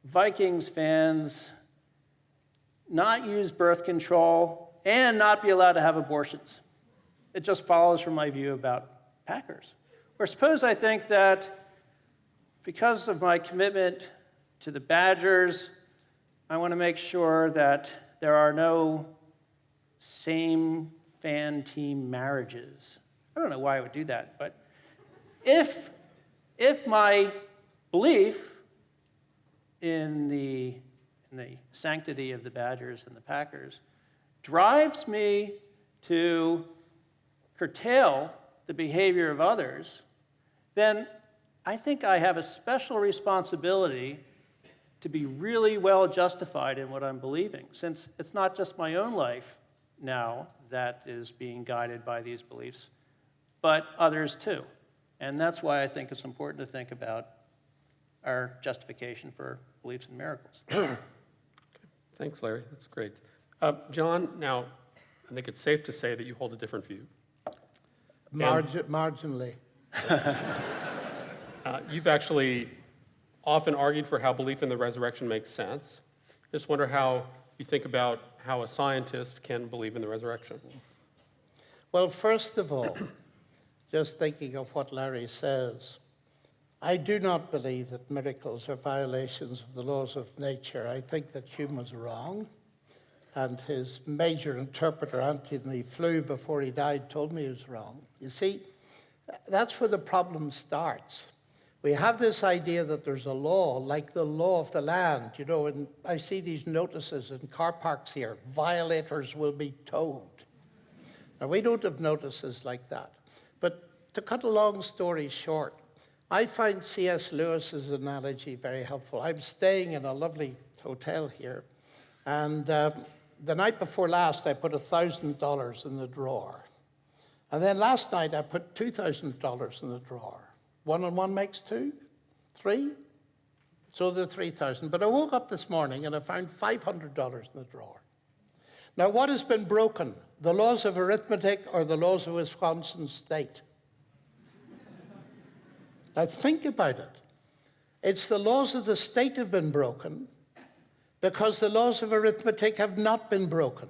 Vikings fans not use birth control and not be allowed to have abortions. It just follows from my view about Packers. Or suppose I think that because of my commitment to the Badgers, I want to make sure that there are no same fan team marriages. I don't know why I would do that, but if my belief in the sanctity of the Badgers and the Packers drives me to curtail the behavior of others, then I think I have a special responsibility to be really well justified in what I'm believing, since it's not just my own life now that is being guided by these beliefs, but others too. And that's why I think it's important to think about our justification for beliefs in miracles. Thanks, Larry. That's great. John, now, I think it's safe to say that you hold a different view. Marginally. You've actually often argued for how belief in the resurrection makes sense. Just wonder how you think about how a scientist can believe in the resurrection. Well, first of all, just thinking of what Larry says, I do not believe that miracles are violations of the laws of nature. I think that Hume was wrong, and his major interpreter, Anthony Flew, before he died, told me he was wrong. You see, that's where the problem starts. We have this idea that there's a law, like the law of the land, you know, and I see these notices in car parks here, violators will be towed. Now, we don't have notices like that. But to cut a long story short, I find C.S. Lewis's analogy very helpful. I'm staying in a lovely hotel here, and the night before last, I put $1,000 in the drawer. And then last night, I put $2,000 in the drawer. 1 and 1 makes 2, 3. So they're 3,000. But I woke up this morning and I found $500 in the drawer. Now, what has been broken? The laws of arithmetic or the laws of Wisconsin state? Now, think about it. It's the laws of the state have been broken because the laws of arithmetic have not been broken.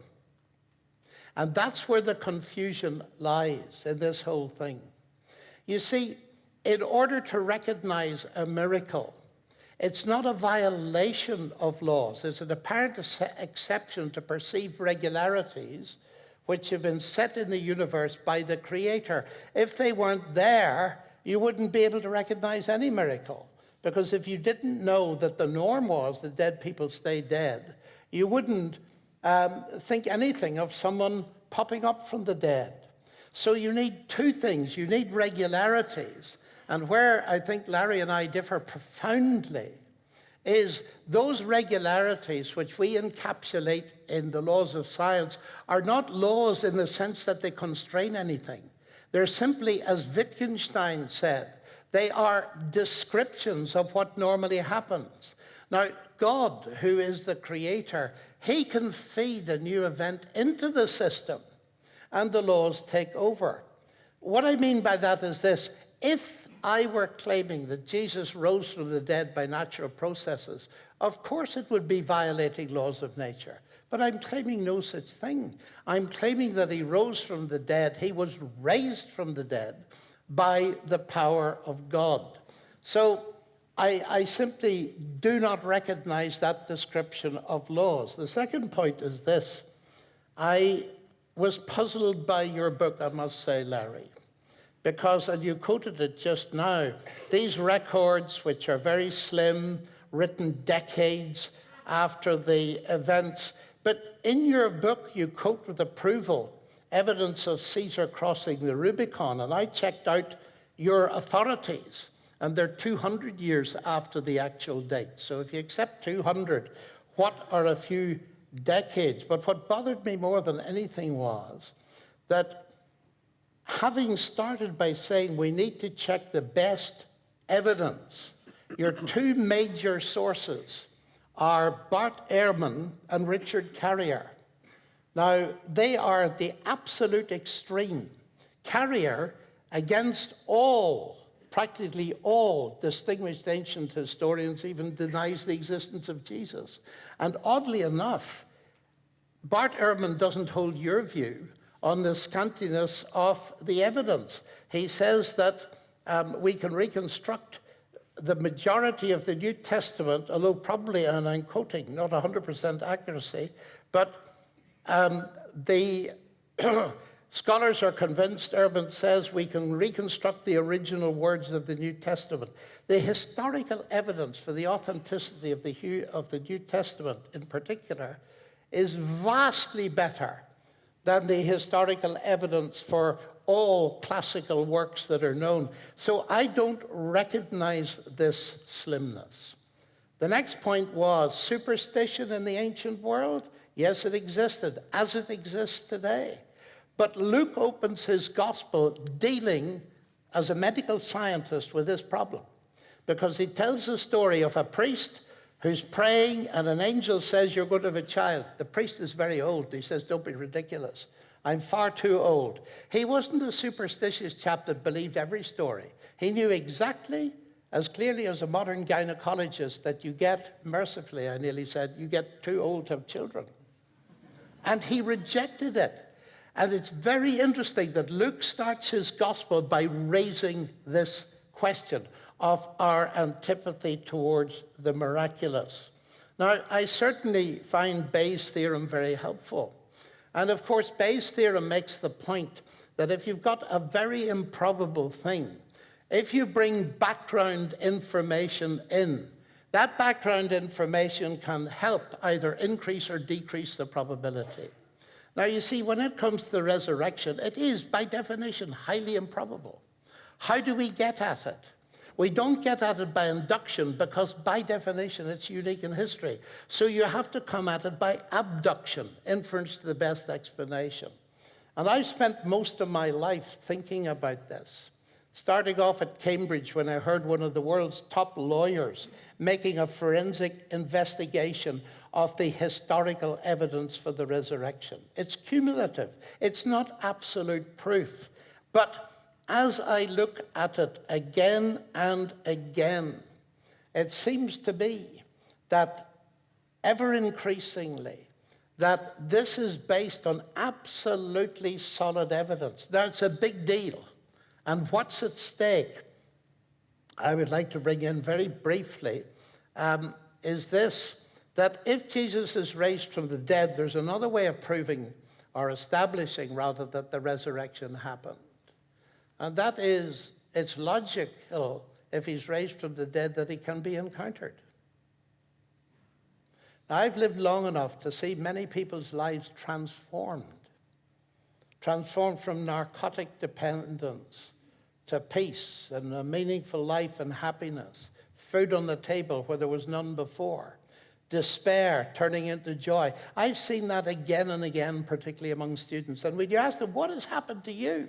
And that's where the confusion lies in this whole thing. You see, in order to recognize a miracle, it's not a violation of laws. It's an apparent exception to perceived regularities which have been set in the universe by the Creator. If they weren't there, you wouldn't be able to recognize any miracle. Because if you didn't know that the norm was that dead people stay dead, you wouldn't think anything of someone popping up from the dead. So you need two things. You need regularities. And where I think Larry and I differ profoundly is those regularities which we encapsulate in the laws of science are not laws in the sense that they constrain anything. They're simply, as Wittgenstein said, they are descriptions of what normally happens. Now, God, who is the creator, he can feed a new event into the system, and the laws take over. What I mean by that is this. If I were claiming that Jesus rose from the dead by natural processes, of course it would be violating laws of nature. But I'm claiming no such thing. I'm claiming that he rose from the dead. He was raised from the dead by the power of God. So I simply do not recognize that description of laws. The second point is this. I was puzzled by your book, I must say, Larry, because, and you quoted it just now, these records, which are very slim, written decades after the events, but in your book you quote with approval evidence of Caesar crossing the Rubicon, and I checked out your authorities, and they're 200 years after the actual date. So if you accept 200, what are a few decades? But what bothered me more than anything was that having started by saying we need to check the best evidence, your two major sources are Bart Ehrman and Richard Carrier. Now, they are at the absolute extreme. Carrier, against practically all distinguished ancient historians, even denies the existence of Jesus. And oddly enough, Bart Ehrman doesn't hold your view on the scantiness of the evidence. He says that we can reconstruct the majority of the New Testament, although probably, and I'm quoting, not 100% accuracy, but the scholars are convinced, Ehrman says, we can reconstruct the original words of the New Testament. The historical evidence for the authenticity of the New Testament in particular is vastly better than the historical evidence for all classical works that are known. So I don't recognize this slimness. The next point was superstition in the ancient world. Yes, it existed, as it exists today. But Luke opens his gospel dealing as a medical scientist with this problem, because he tells the story of a priest who's praying and an angel says, you're going to have a child. The priest is very old. He says, don't be ridiculous. I'm far too old. He wasn't a superstitious chap that believed every story. He knew exactly, as clearly as a modern gynecologist, that you get, mercifully, I nearly said, you get too old to have children. And he rejected it. And it's very interesting that Luke starts his gospel by raising this question of our antipathy towards the miraculous. Now, I certainly find Bayes' theorem very helpful. And of course, Bayes' theorem makes the point that if you've got a very improbable thing, if you bring background information in, that background information can help either increase or decrease the probability. Now, you see, when it comes to the resurrection, it is, by definition, highly improbable. How do we get at it? We don't get at it by induction because by definition it's unique in history. So you have to come at it by abduction, inference to the best explanation. And I've spent most of my life thinking about this. Starting off at Cambridge when I heard one of the world's top lawyers making a forensic investigation of the historical evidence for the resurrection. It's cumulative. It's not absolute proof. But as I look at it again and again, it seems to be that ever increasingly, that this is based on absolutely solid evidence. Now, it's a big deal. And what's at stake, I would like to bring in very briefly, is this, that if Jesus is raised from the dead, there's another way of proving, or establishing rather, that the resurrection happened. And that is, it's logical, if he's raised from the dead, that he can be encountered. Now, I've lived long enough to see many people's lives transformed from narcotic dependence to peace and a meaningful life and happiness, food on the table where there was none before, despair turning into joy. I've seen that again and again, particularly among students. And when you ask them, what has happened to you?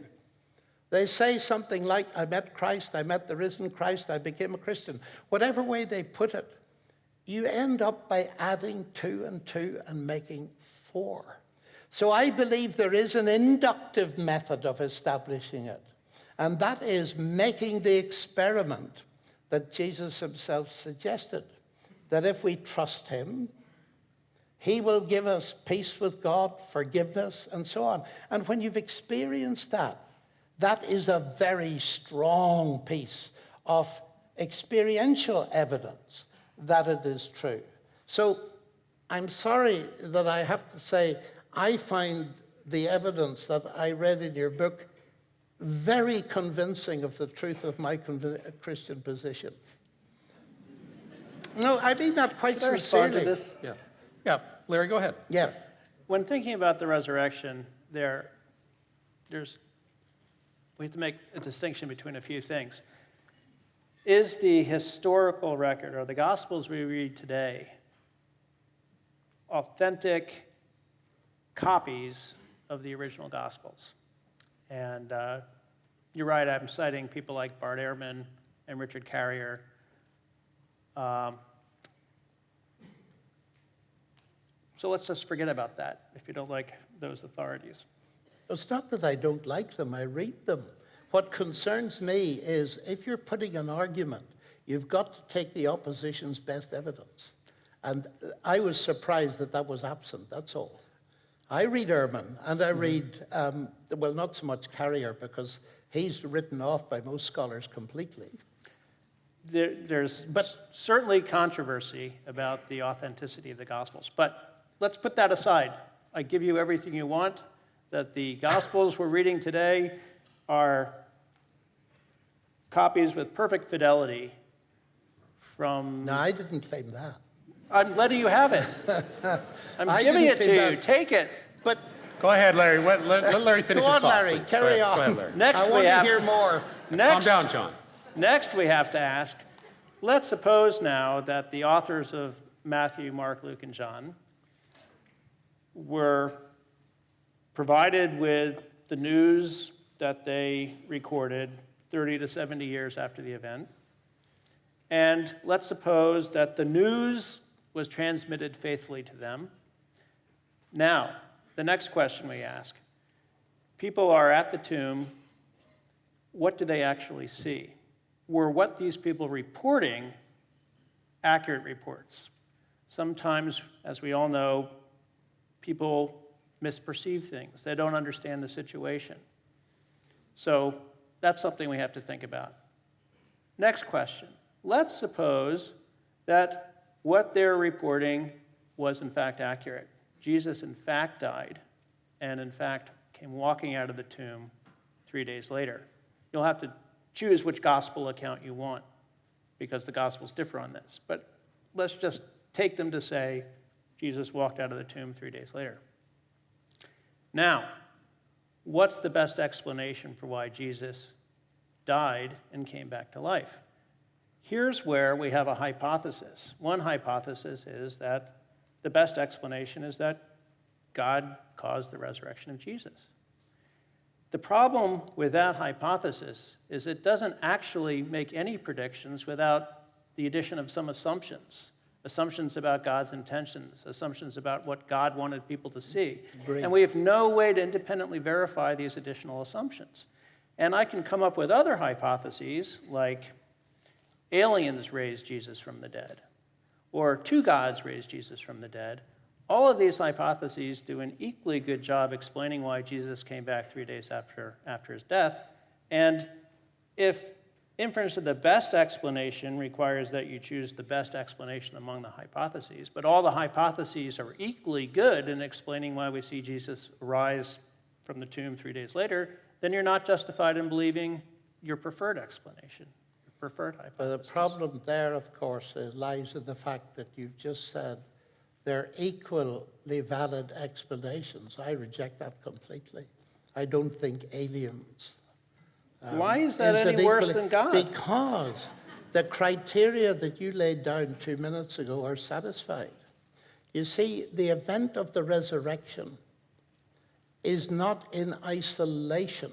They say something like, I met Christ, I met the risen Christ, I became a Christian. Whatever way they put it, you end up by adding 2 and 2 and making 4. So I believe there is an inductive method of establishing it. And that is making the experiment that Jesus himself suggested. That if we trust him, he will give us peace with God, forgiveness, and so on. And when you've experienced that, that is a very strong piece of experiential evidence that it is true. So I'm sorry that I have to say, I find the evidence that I read in your book very convincing of the truth of my Christian position. No, I mean that quite Can I respond sincerely. to this? Yeah, Larry, go ahead. Yeah. When thinking about the resurrection, we have to make a distinction between a few things. Is the historical record, or the Gospels we read today, authentic copies of the original Gospels? And you're right, I'm citing people like Bart Ehrman and Richard Carrier. So let's just forget about that if you don't like those authorities. It's not that I don't like them, I read them. What concerns me is if you're putting an argument, you've got to take the opposition's best evidence. And I was surprised that that was absent, that's all. I read Ehrman, and I read, well, not so much Carrier, because he's written off by most scholars completely. There's certainly controversy about the authenticity of the Gospels, but let's put that aside. I give you everything you want, that the Gospels we're reading today are copies with perfect fidelity from... No, I didn't claim that. I'm letting you have it. I'm giving it to you. Take it. But Go ahead, Larry. Let Larry finish go his on, thought. Larry, please. carry Go on. ahead, Larry. Next, I want to hear more. Calm Next, down, John. Next, we have to ask, let's suppose now that the authors of Matthew, Mark, Luke, and John were provided with the news that they recorded 30 to 70 years after the event. And let's suppose that the news was transmitted faithfully to them. Now, the next question we ask, people are at the tomb, what do they actually see? Were what these people reporting accurate reports? Sometimes, as we all know, people misperceive things. They don't understand the situation. So that's something we have to think about. Next question. Let's suppose that what they're reporting was in fact accurate. Jesus in fact died and in fact came walking out of the tomb 3 days later. You'll have to choose which gospel account you want because the gospels differ on this. But let's just take them to say Jesus walked out of the tomb 3 days later. Now, what's the best explanation for why Jesus died and came back to life? Here's where we have a hypothesis. One hypothesis is that the best explanation is that God caused the resurrection of Jesus. The problem with that hypothesis is it doesn't actually make any predictions without the addition of some assumptions. Assumptions about God's intentions, assumptions about what God wanted people to see. Great. And we have no way to independently verify these additional assumptions. And I can come up with other hypotheses, like aliens raised Jesus from the dead, or two gods raised Jesus from the dead. All of these hypotheses do an equally good job explaining why Jesus came back 3 days after his death. And if inference of the best explanation requires that you choose the best explanation among the hypotheses, but all the hypotheses are equally good in explaining why we see Jesus rise from the tomb 3 days later, then you're not justified in believing your preferred explanation, your preferred hypothesis. But the problem there, of course, lies in the fact that you've just said they're equally valid explanations. I reject that completely. I don't think aliens. Why is that any worse than God? Because the criteria that you laid down 2 minutes ago are satisfied. You see, the event of the resurrection is not in isolation.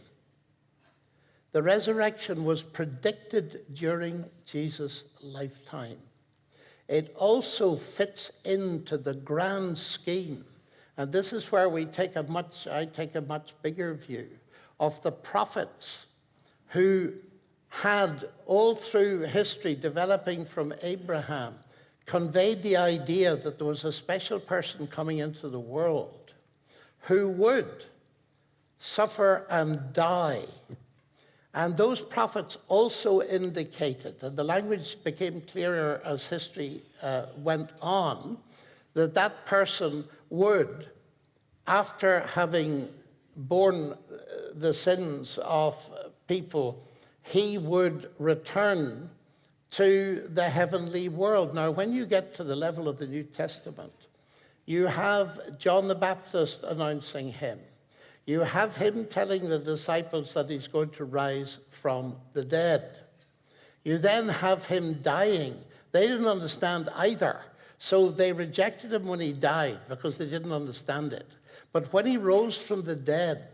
The resurrection was predicted during Jesus' lifetime. It also fits into the grand scheme. And this is where I take a much bigger view of the prophets who had, all through history, developing from Abraham, conveyed the idea that there was a special person coming into the world who would suffer and die. And those prophets also indicated, and the language became clearer as history went on, that that person would, after having borne the sins of people, he would return to the heavenly world. Now, when you get to the level of the New Testament, you have John the Baptist announcing him. You have him telling the disciples that he's going to rise from the dead. You then have him dying. They didn't understand either, so they rejected him when he died because they didn't understand it. But when he rose from the dead,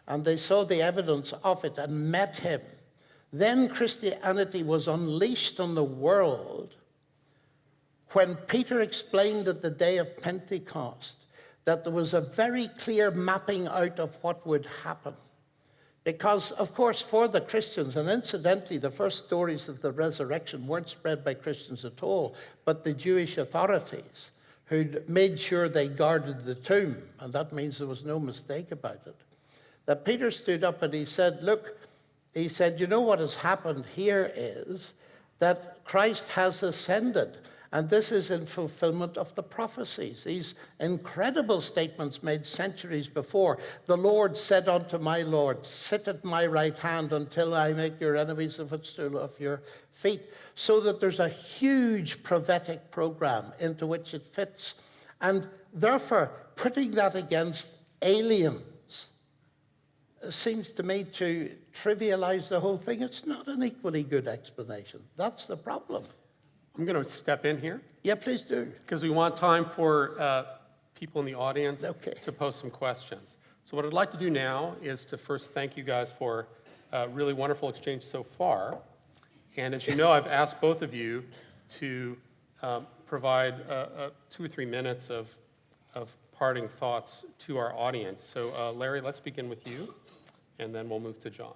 and they saw the evidence of it and met him, then Christianity was unleashed on the world when Peter explained at the day of Pentecost that there was a very clear mapping out of what would happen. Because, of course, for the Christians, and incidentally, the first stories of the resurrection weren't spread by Christians at all, but the Jewish authorities who'd made sure they guarded the tomb, and that means there was no mistake about it. That Peter stood up and he said, look, he said, you know what has happened here is that Christ has ascended. And this is in fulfillment of the prophecies. These incredible statements made centuries before. The Lord said unto my Lord, sit at my right hand until I make your enemies a footstool of your feet. So that there's a huge prophetic program into which it fits. And therefore, putting that against aliens seems to me to trivialize the whole thing. It's not an equally good explanation. That's the problem. I'm going to step in here. Yeah, please do. Because we want time for people in the audience Okay. to post some questions. So what I'd like to do now is to first thank you guys for a really wonderful exchange so far. And as you know, I've asked both of you to provide 2 or 3 minutes of parting thoughts to our audience. So Larry, let's begin with you, and then we'll move to John.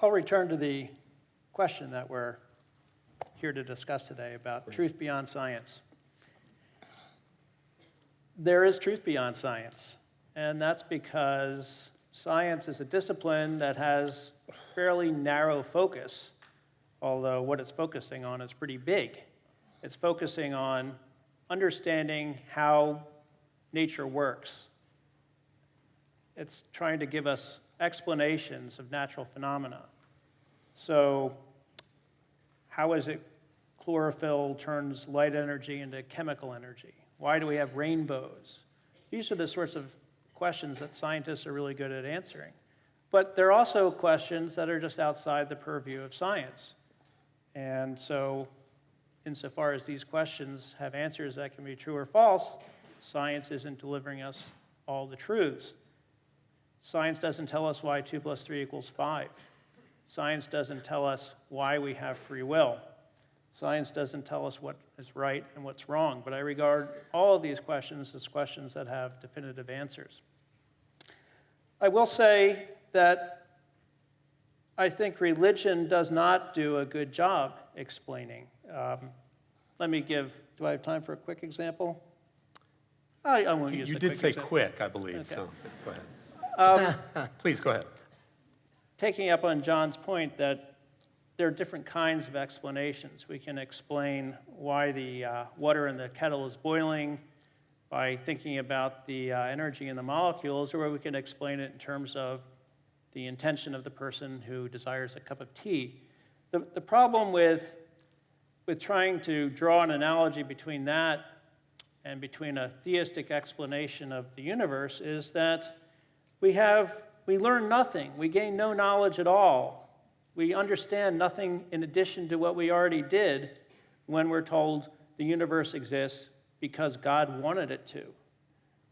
I'll return to the question that we're here to discuss today about truth beyond science. There is truth beyond science, and that's because science is a discipline that has fairly narrow focus, although what it's focusing on is pretty big. It's focusing on understanding how nature works. It's trying to give us explanations of natural phenomena. So how is it chlorophyll turns light energy into chemical energy? Why do we have rainbows? These are the sorts of questions that scientists are really good at answering. But there are also questions that are just outside the purview of science. And so, insofar as these questions have answers that can be true or false, science isn't delivering us all the truths. Science doesn't tell us why 2 + 3 = 5. Science doesn't tell us why we have free will. Science doesn't tell us what is right and what's wrong. But I regard all of these questions as questions that have definitive answers. I will say that I think religion does not do a good job explaining. Let me give, do I have time for a quick example? I won't use You the did quick say example. quick, I believe, Okay. so go ahead. Please go ahead. Taking up on John's point that there are different kinds of explanations. We can explain why the water in the kettle is boiling by thinking about the energy in the molecules, or we can explain it in terms of the intention of the person who desires a cup of tea. The problem with trying to draw an analogy between that and between a theistic explanation of the universe is that we learn nothing. We gain no knowledge at all. We understand nothing in addition to what we already did when we're told the universe exists because God wanted it to.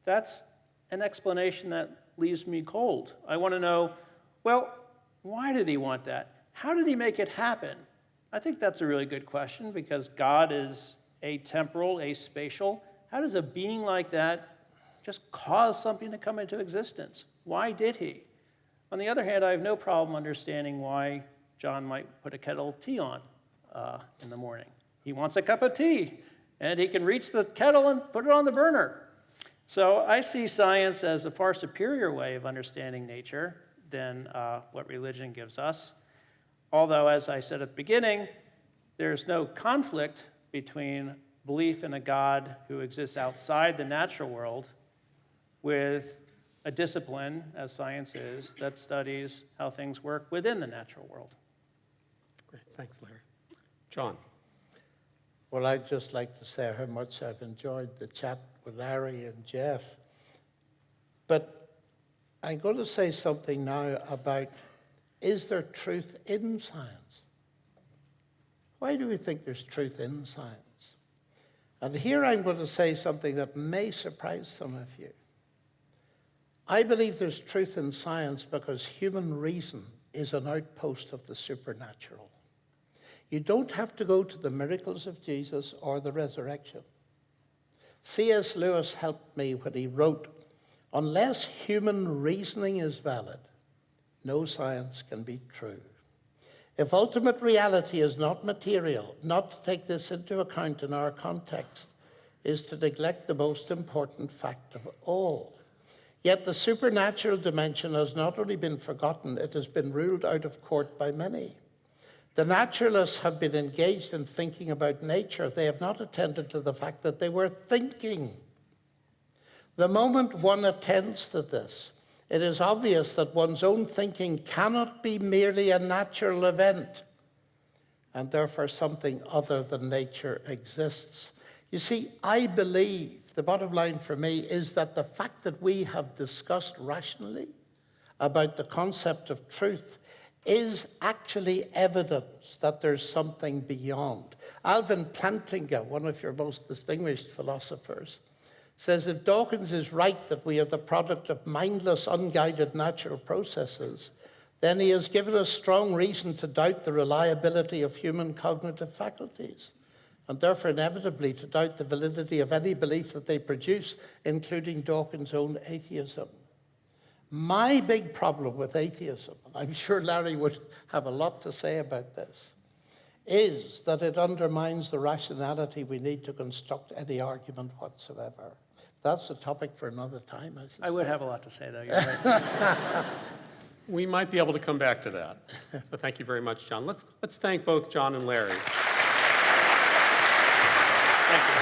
That's an explanation that leaves me cold. I want to know, well, why did he want that? How did he make it happen? I think that's a really good question because God is atemporal, aspatial. How does a being like that just cause something to come into existence? Why did he? On the other hand, I have no problem understanding why John might put a kettle of tea on in the morning. He wants a cup of tea, and he can reach the kettle and put it on the burner. So I see science as a far superior way of understanding nature than what religion gives us. Although, as I said at the beginning, there's no conflict between belief in a God who exists outside the natural world with a discipline, as science is, that studies how things work within the natural world. Great, thanks, Larry. John. Well, I'd just like to say how much I've enjoyed the chat with Larry and Jeff. But I'm going to say something now about, is there truth in science? Why do we think there's truth in science? And here I'm going to say something that may surprise some of you. I believe there's truth in science because human reason is an outpost of the supernatural. You don't have to go to the miracles of Jesus or the resurrection. C.S. Lewis helped me when he wrote, "Unless human reasoning is valid, no science can be true. If ultimate reality is not material, not to take this into account in our context is to neglect the most important fact of all. Yet the supernatural dimension has not only been forgotten, it has been ruled out of court by many. The naturalists have been engaged in thinking about nature. They have not attended to the fact that they were thinking. The moment one attends to this, it is obvious that one's own thinking cannot be merely a natural event, and therefore something other than nature exists." You see, I believe, the bottom line for me is that the fact that we have discussed rationally about the concept of truth is actually evidence that there's something beyond. Alvin Plantinga, one of your most distinguished philosophers, says if Dawkins is right that we are the product of mindless, unguided natural processes, then he has given us strong reason to doubt the reliability of human cognitive faculties, and therefore inevitably to doubt the validity of any belief that they produce, including Dawkins' own atheism. My big problem with atheism, and I'm sure Larry would have a lot to say about this, is that it undermines the rationality we need to construct any argument whatsoever. That's a topic for another time, I suspect. I would have a lot to say, though. You're right. We might be able to come back to that. But thank you very much, John. Let's thank both John and Larry. Thank you.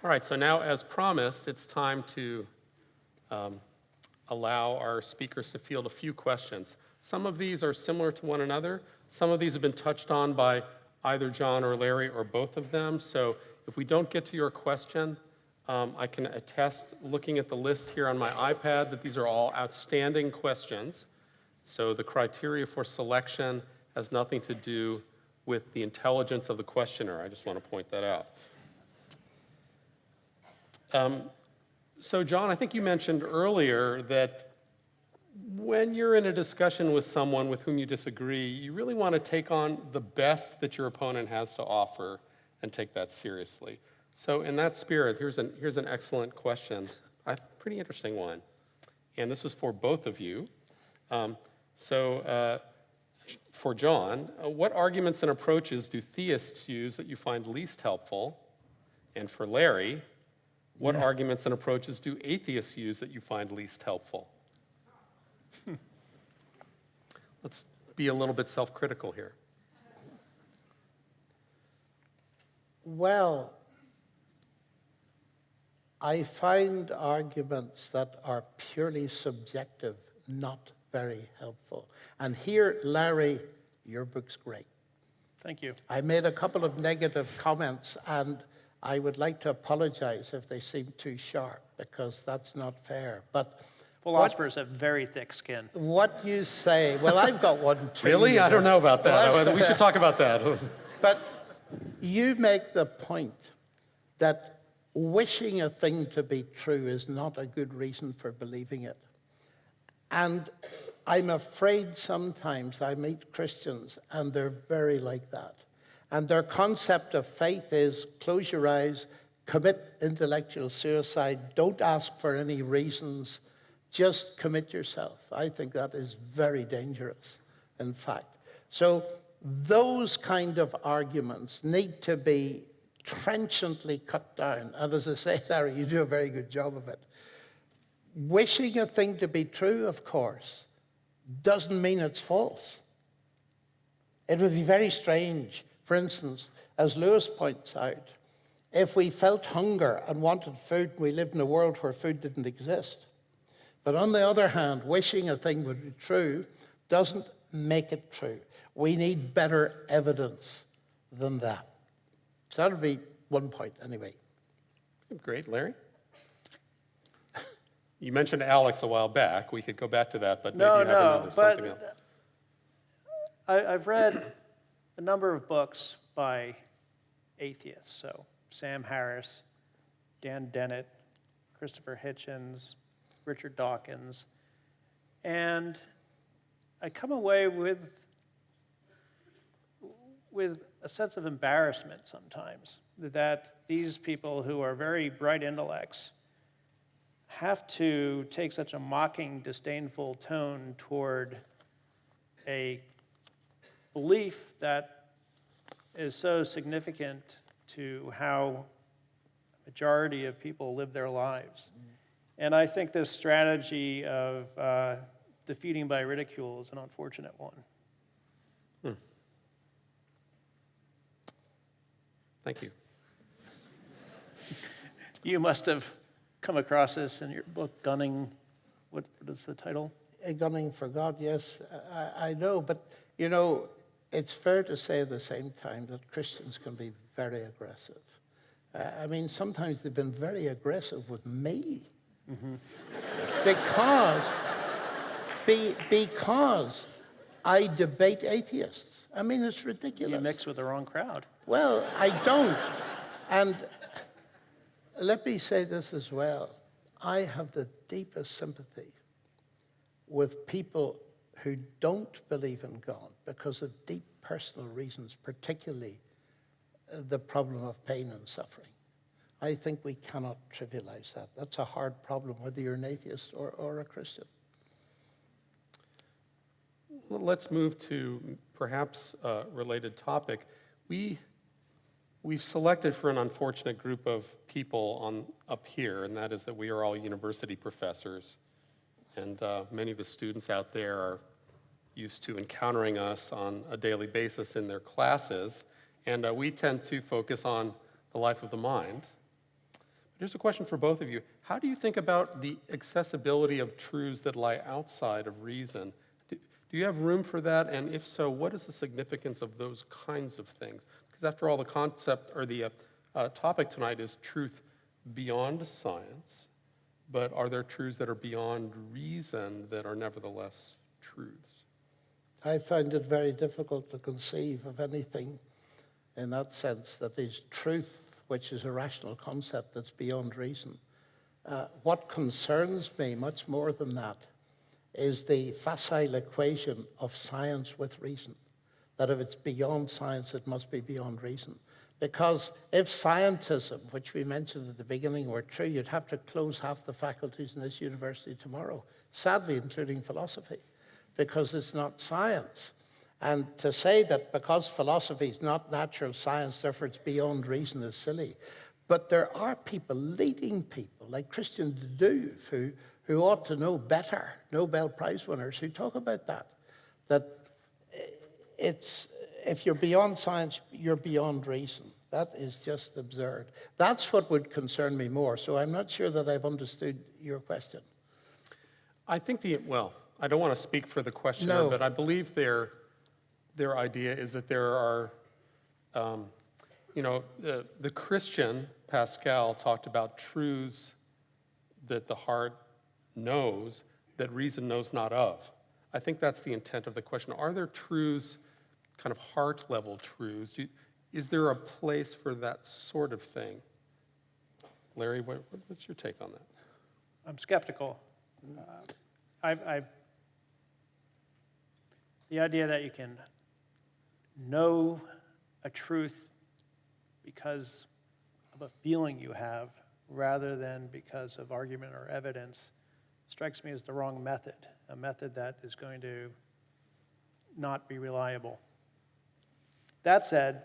All right, so now, as promised, it's time to allow our speakers to field a few questions. Some of these are similar to one another. Some of these have been touched on by either John or Larry or both of them. So if we don't get to your question, I can attest, looking at the list here on my iPad, that these are all outstanding questions. So the criteria for selection has nothing to do with the intelligence of the questioner. I just want to point that out. So John, I think you mentioned earlier that when you're in a discussion with someone with whom you disagree, you really want to take on the best that your opponent has to offer and take that seriously. So in that spirit, here's an excellent question, a pretty interesting one. And this is for both of you. For John, what arguments and approaches do theists use that you find least helpful? And for Larry, what arguments and approaches do atheists use that you find least helpful? Let's be a little bit self-critical here. Well, I find arguments that are purely subjective not very helpful. And here, Larry, your book's great. Thank you. I made a couple of negative comments, and I would like to apologize if they seem too sharp, because that's not fair. But Philosophers have very thick skin. what you say, well, I've got one too. Really? I don't know about that. What? We should talk about that. But you make the point that wishing a thing to be true is not a good reason for believing it. And I'm afraid sometimes I meet Christians and they're very like that. And their concept of faith is close your eyes, commit intellectual suicide, don't ask for any reasons, just commit yourself. I think that is very dangerous, in fact. So those kind of arguments need to be trenchantly cut down. And as I say, Larry, you do a very good job of it. Wishing a thing to be true, of course, doesn't mean it's false. It would be very strange, for instance, as Lewis points out, if we felt hunger and wanted food and we lived in a world where food didn't exist. But on the other hand, wishing a thing would be true doesn't make it true. We need better evidence than that. So that would be one point, anyway. Great, Larry? You mentioned Alex a while back. We could go back to that, but maybe you have something else. I've read a number of books by atheists, so Sam Harris, Dan Dennett, Christopher Hitchens, Richard Dawkins, and I come away with a sense of embarrassment sometimes that these people who are very bright intellects have to take such a mocking, disdainful tone toward a belief that is so significant to how a majority of people live their lives. And I think this strategy of defeating by ridicule is an unfortunate one. Thank you. You must have come across this in your book, Gunning. What is the title? Gunning for God, yes, I know. But, you know, it's fair to say at the same time that Christians can be very aggressive. I mean, sometimes they've been very aggressive with me. Mm-hmm. because I debate atheists. I mean, it's ridiculous. You mix with the wrong crowd. Well, I don't. And let me say this as well. I have the deepest sympathy with people who don't believe in God because of deep personal reasons, particularly the problem of pain and suffering. I think we cannot trivialize that. That's a hard problem, whether you're an atheist or a Christian. Well, let's move to perhaps a related topic. We've selected for an unfortunate group of people up here, and that is that we are all university professors. And many of the students out there are used to encountering us on a daily basis in their classes. And we tend to focus on the life of the mind. But here's a question for both of you. How do you think about the accessibility of truths that lie outside of reason? Do Do you have room for that? And if so, what is the significance of those kinds of things? Because after all, the concept or the topic tonight is truth beyond science, but are there truths that are beyond reason that are nevertheless truths? I find it very difficult to conceive of anything in that sense that is truth, which is a rational concept that's beyond reason. What concerns me much more than that is the facile equation of science with reason, that if it's beyond science, it must be beyond reason. Because if scientism, which we mentioned at the beginning, were true, you'd have to close half the faculties in this university tomorrow, sadly, including philosophy, because it's not science. And to say that because philosophy is not natural science, therefore it's beyond reason is silly. But there are people, leading people, like Christian Mathematician, who ought to know better, Nobel Prize winners, who talk about that it's, if you're beyond science, you're beyond reason. That is just absurd. That's what would concern me more. So I'm not sure that I've understood your question. I think well, I don't want to speak for the questioner, No. but I believe their idea is that there are, the Christian, Pascal, talked about truths that the heart knows that reason knows not of. I think that's the intent of the question. Are there truths, kind of heart-level truths? Is there a place for that sort of thing? Larry, what's your take on that? I'm skeptical. The idea that you can know a truth because of a feeling you have rather than because of argument or evidence strikes me as the wrong method, a method that is going to not be reliable. That said,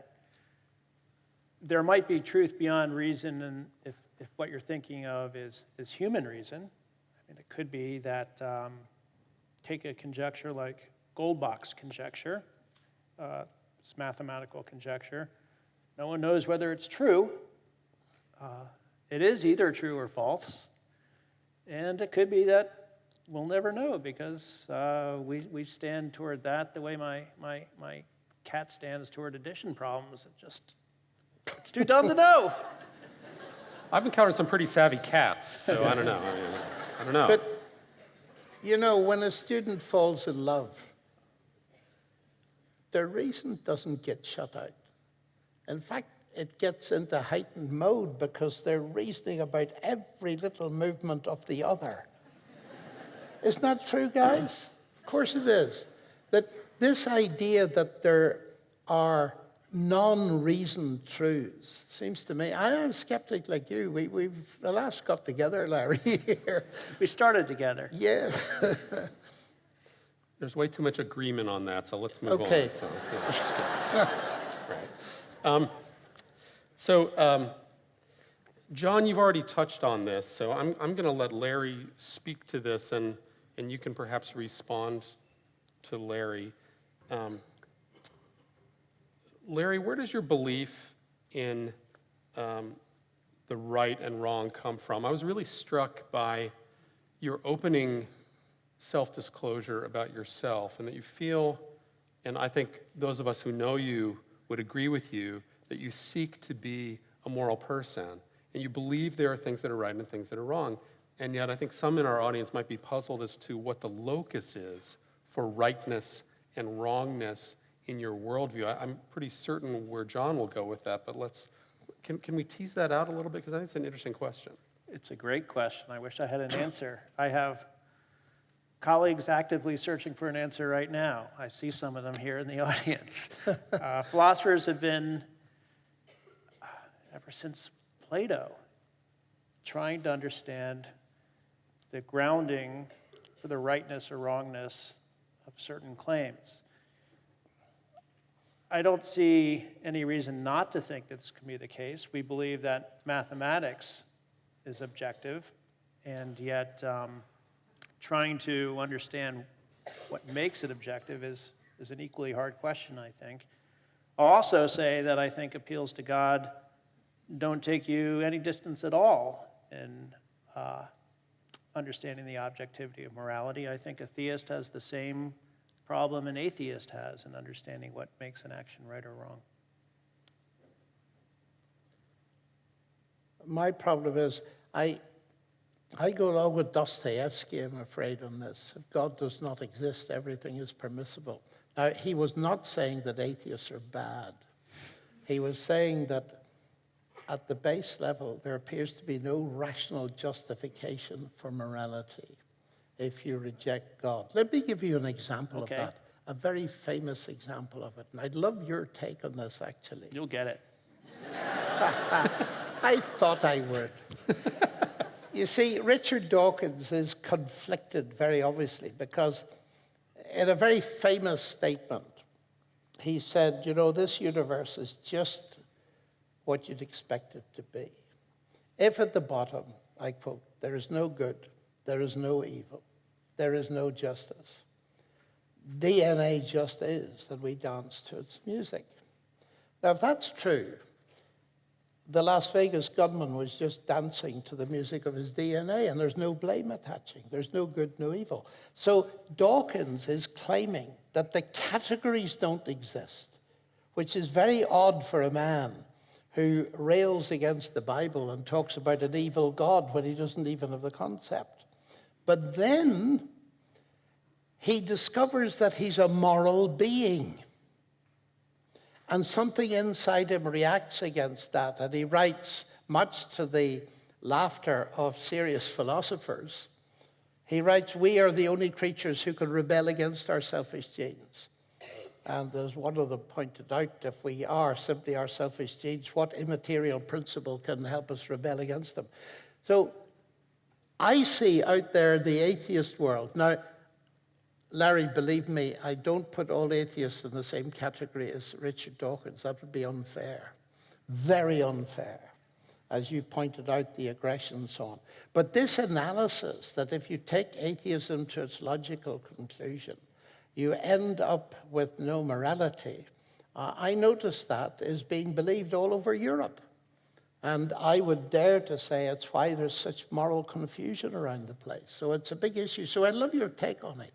there might be truth beyond reason, and if what you're thinking of is human reason, I mean, it could be that, take a conjecture like Goldbach's conjecture, it's mathematical conjecture. No one knows whether it's true. It is either true or false, and it could be that we'll never know because we stand toward that the way my cat stands toward addition problems. It's too dumb to know. I've encountered some pretty savvy cats, so I don't know. I don't know. But, when a student falls in love, their reason doesn't get shut out. In fact, it gets into heightened mode because they're reasoning about every little movement of the other. Isn't that true, guys? Of course it is. That this idea that there are non-reasoned truths seems to me, I am a skeptic like you. We've alas got together, Larry, here. We started together. Yes. There's way too much agreement on that, so let's move Okay. on. So, yeah, just kidding. Right. John, you've already touched on this, so I'm going to let Larry speak to this, and you can perhaps respond to Larry. Larry, where does your belief in the right and wrong come from? I was really struck by your opening self-disclosure about yourself, and that you feel, and I think those of us who know you would agree with you, that you seek to be a moral person, and you believe there are things that are right and things that are wrong. And yet I think some in our audience might be puzzled as to what the locus is for rightness and wrongness in your worldview. I'm pretty certain where John will go with that, but can we tease that out a little bit? Because I think it's an interesting question. It's a great question. I wish I had an answer. I have colleagues actively searching for an answer right now. I see some of them here in the audience. Philosophers have been, ever since Plato, trying to understand the grounding for the rightness or wrongness of certain claims. I don't see any reason not to think that this can be the case. We believe that mathematics is objective, and yet trying to understand what makes it objective is an equally hard question, I think. I'll also say that I think appeals to God don't take you any distance at all in understanding the objectivity of morality. I think a theist has the same problem an atheist has in understanding what makes an action right or wrong? My problem is I go along with Dostoevsky, I'm afraid, on this. If God does not exist, everything is permissible. Now, he was not saying that atheists are bad. He was saying that at the base level, there appears to be no rational justification for morality if you reject God. Let me give you an example of that, a very famous example of it. And I'd love your take on this, actually. You'll get it. I thought I would. You see, Richard Dawkins is conflicted very obviously because in a very famous statement, he said, you know, this universe is just what you'd expect it to be. If at the bottom, I quote, there is no good, there is no evil, there is no justice, DNA just is, and we dance to its music. Now, if that's true, the Las Vegas gunman was just dancing to the music of his DNA, and there's no blame attaching. There's no good, no evil. So Dawkins is claiming that the categories don't exist, which is very odd for a man who rails against the Bible and talks about an evil God when he doesn't even have the concept. But then he discovers that he's a moral being. And something inside him reacts against that. And he writes, much to the laughter of serious philosophers, he writes, we are the only creatures who can rebel against our selfish genes. And as one of them pointed out, if we are simply our selfish genes, what immaterial principle can help us rebel against them? So I see out there the atheist world. Now, Larry, believe me, I don't put all atheists in the same category as Richard Dawkins. That would be unfair, very unfair, as you pointed out, the aggression and so on. But this analysis, that if you take atheism to its logical conclusion, you end up with no morality, I noticed that is being believed all over Europe. And I would dare to say it's why there's such moral confusion around the place. So it's a big issue. So I'd love your take on it.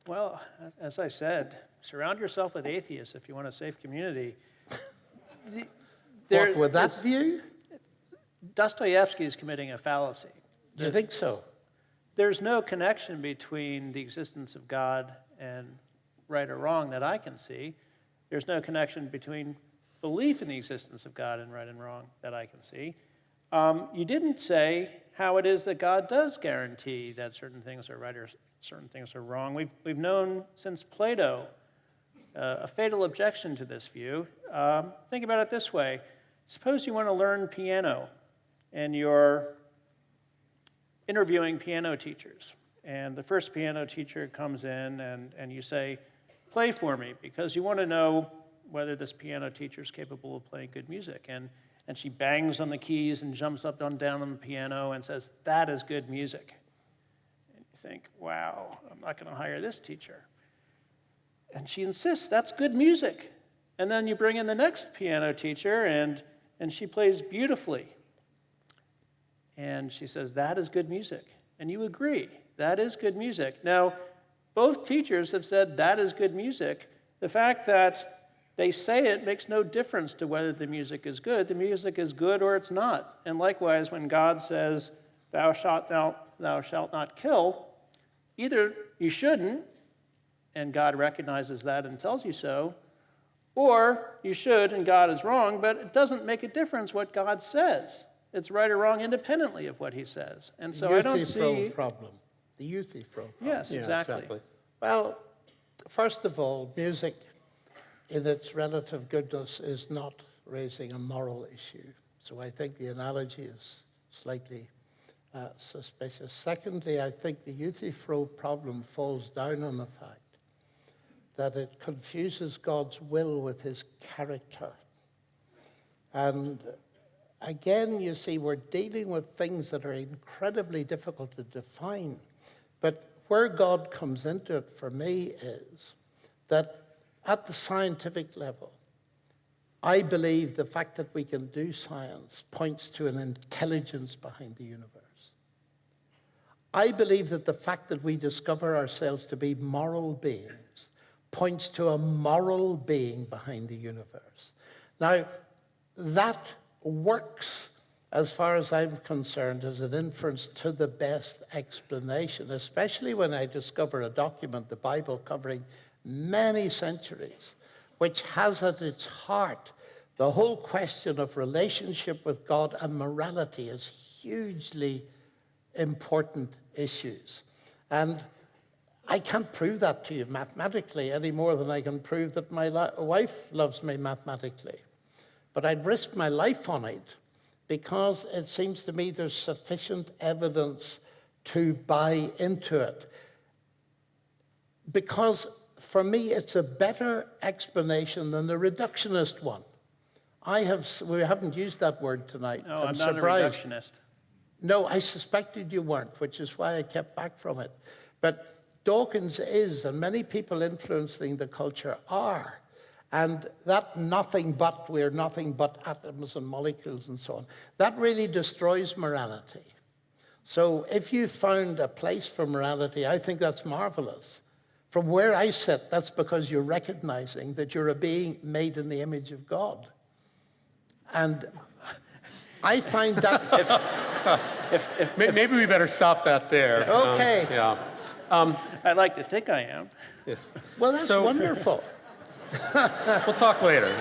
Well, as I said, surround yourself with atheists if you want a safe community. What, with that view? Dostoevsky is committing a fallacy. Do you think so? There's no connection between the existence of God and right or wrong that I can see. There's no connection between belief in the existence of God and right and wrong that I can see. You didn't say how it is that God does guarantee that certain things are right or certain things are wrong. We've known since Plato a fatal objection to this view. Think about it this way. Suppose you want to learn piano and you're interviewing piano teachers. And the first piano teacher comes in and you say, play for me, because you want to know whether this piano teacher is capable of playing good music. And she bangs on the keys and jumps up and down on the piano and says, that is good music. And you think, wow, I'm not going to hire this teacher. And she insists, that's good music. And then you bring in the next piano teacher and she plays beautifully. And she says, that is good music. And you agree, that is good music. Now, both teachers have said that is good music. The fact that they say it makes no difference to whether the music is good. The music is good or it's not. And likewise, when God says, thou shalt not kill, either you shouldn't, and God recognizes that and tells you so, or you should and God is wrong, but it doesn't make a difference what God says. It's right or wrong independently of what he says. And so I don't see... problem. The Euthyphro problem. Yes, exactly. Well, first of all, music in its relative goodness is not raising a moral issue. So I think the analogy is slightly suspicious. Secondly, I think the Euthyphro problem falls down on the fact that it confuses God's will with his character. And again, you see, we're dealing with things that are incredibly difficult to define. But where God comes into it for me is that at the scientific level, I believe the fact that we can do science points to an intelligence behind the universe. I believe that the fact that we discover ourselves to be moral beings points to a moral being behind the universe. Now, that works, as far as I'm concerned, as an inference to the best explanation, especially when I discover a document, the Bible, covering many centuries, which has at its heart the whole question of relationship with God and morality as hugely important issues. And I can't prove that to you mathematically any more than I can prove that my wife loves me mathematically. But I'd risk my life on it because it seems to me there's sufficient evidence to buy into it. Because for me, it's a better explanation than the reductionist one. We haven't used that word tonight. No, I'm not surprised. a reductionist. No, I suspected you weren't, which is why I kept back from it. But Dawkins is, and many people influencing the culture are. And that nothing but, we're nothing but atoms and molecules and so on, that really destroys morality. So if you found a place for morality, I think that's marvelous. From where I sit, that's because you're recognizing that you're a being made in the image of God. And I find that... Maybe we better stop that there. Okay. Yeah. I'd like to think I am. Yeah. Well, that's wonderful. We'll talk later.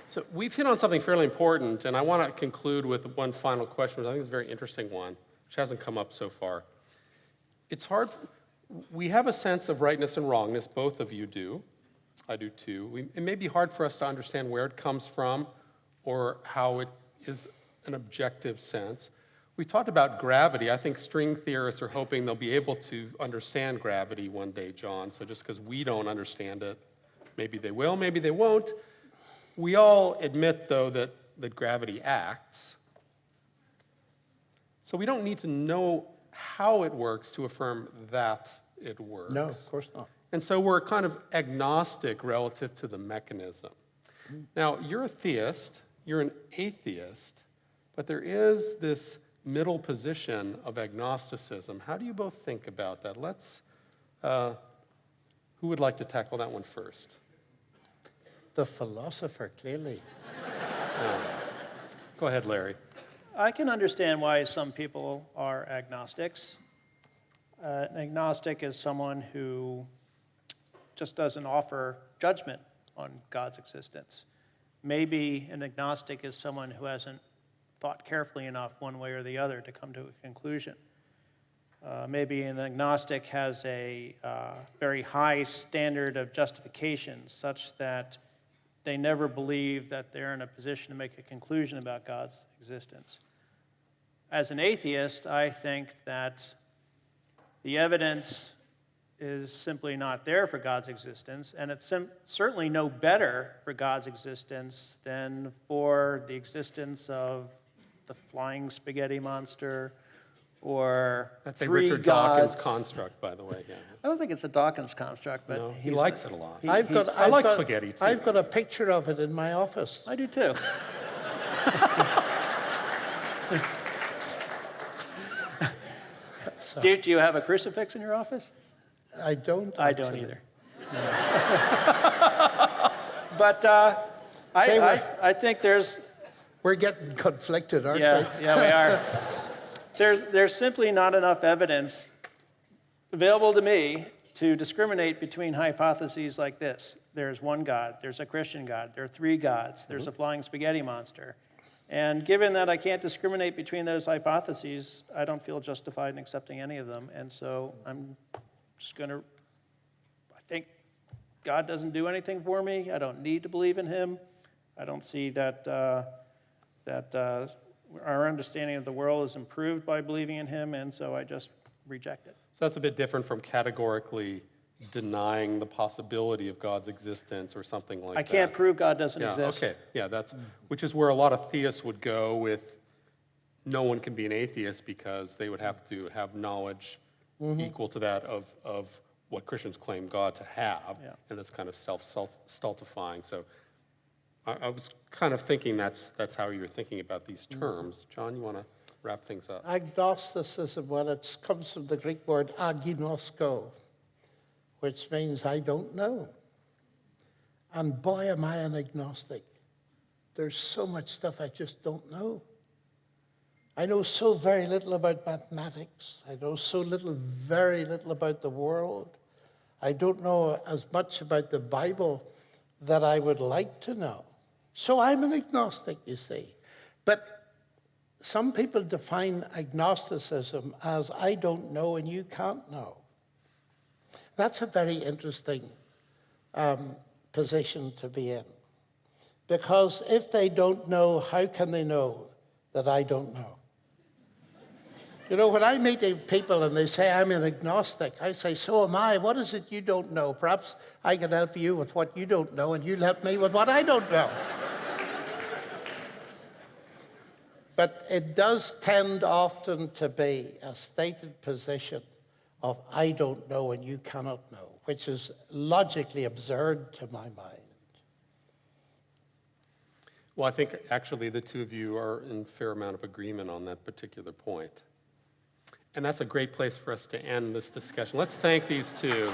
So we've hit on something fairly important, and I want to conclude with one final question, which I think is a very interesting one, which hasn't come up so far. It's hard. We have a sense of rightness and wrongness, both of you do. I do too. It may be hard for us to understand where it comes from or how it is an objective sense. We talked about gravity. I think string theorists are hoping they'll be able to understand gravity one day, John. So just because we don't understand it, maybe they will, maybe they won't. We all admit, though, that gravity acts. So we don't need to know how it works to affirm that it works. No, of course not. And so we're kind of agnostic relative to the mechanism. Now, you're a theist, you're an atheist, but there is this middle position of agnosticism. How do you both think about that? Who would like to tackle that one first? The philosopher, clearly. Go ahead, Larry. I can understand why some people are agnostics. An agnostic is someone who just doesn't offer judgment on God's existence. Maybe an agnostic is someone who hasn't thought carefully enough one way or the other to come to a conclusion. Maybe an agnostic has a very high standard of justification such that they never believe that they're in a position to make a conclusion about God's existence. As an atheist, I think that the evidence is simply not there for God's existence, and it's certainly no better for God's existence than for the existence of the flying spaghetti monster or That's a three Richard gods. Dawkins construct, by the way. Yeah. I don't think it's a Dawkins construct, but No, he likes it a lot. I like spaghetti, too. I've got a picture of it in my office. I do too. Do you have a crucifix in your office? I don't. I don't actually. either. But I think there's We're getting conflicted, aren't we? yeah we are. There's simply not enough evidence available to me to discriminate between hypotheses like this. There's one God, there's a Christian God, there are three gods, there's a flying spaghetti monster. And given that I can't discriminate between those hypotheses, I don't feel justified in accepting any of them. And so I'm just going to, I think God doesn't do anything for me. I don't need to believe in him. I don't see that our understanding of the world is improved by believing in him, and so I just reject it. So that's a bit different from categorically denying the possibility of God's existence or something like that. I can't prove God doesn't Yeah, exist. okay. Yeah, which is where a lot of theists would go with no one can be an atheist because they would have to have knowledge equal to that of what Christians claim God to have, Yeah. and that's kind of self-stultifying. So I was kind of thinking that's how you're thinking about these terms. John, you want to wrap things up? Agnosticism, well, it comes from the Greek word agnosko, which means I don't know. And boy, am I an agnostic. There's so much stuff I just don't know. I know so very little about mathematics. I know so little, very little about the world. I don't know as much about the Bible that I would like to know. So I'm an agnostic, you see. But some people define agnosticism as I don't know and you can't know. That's a very interesting position to be in. Because if they don't know, how can they know that I don't know? You know, when I meet people and they say I'm an agnostic, I say, so am I. What is it you don't know? Perhaps I can help you with what you don't know and you'll help me with what I don't know. But it does tend often to be a stated position of I don't know and you cannot know, which is logically absurd to my mind. Well, I think actually the two of you are in a fair amount of agreement on that particular point. And that's a great place for us to end this discussion. Let's thank these two.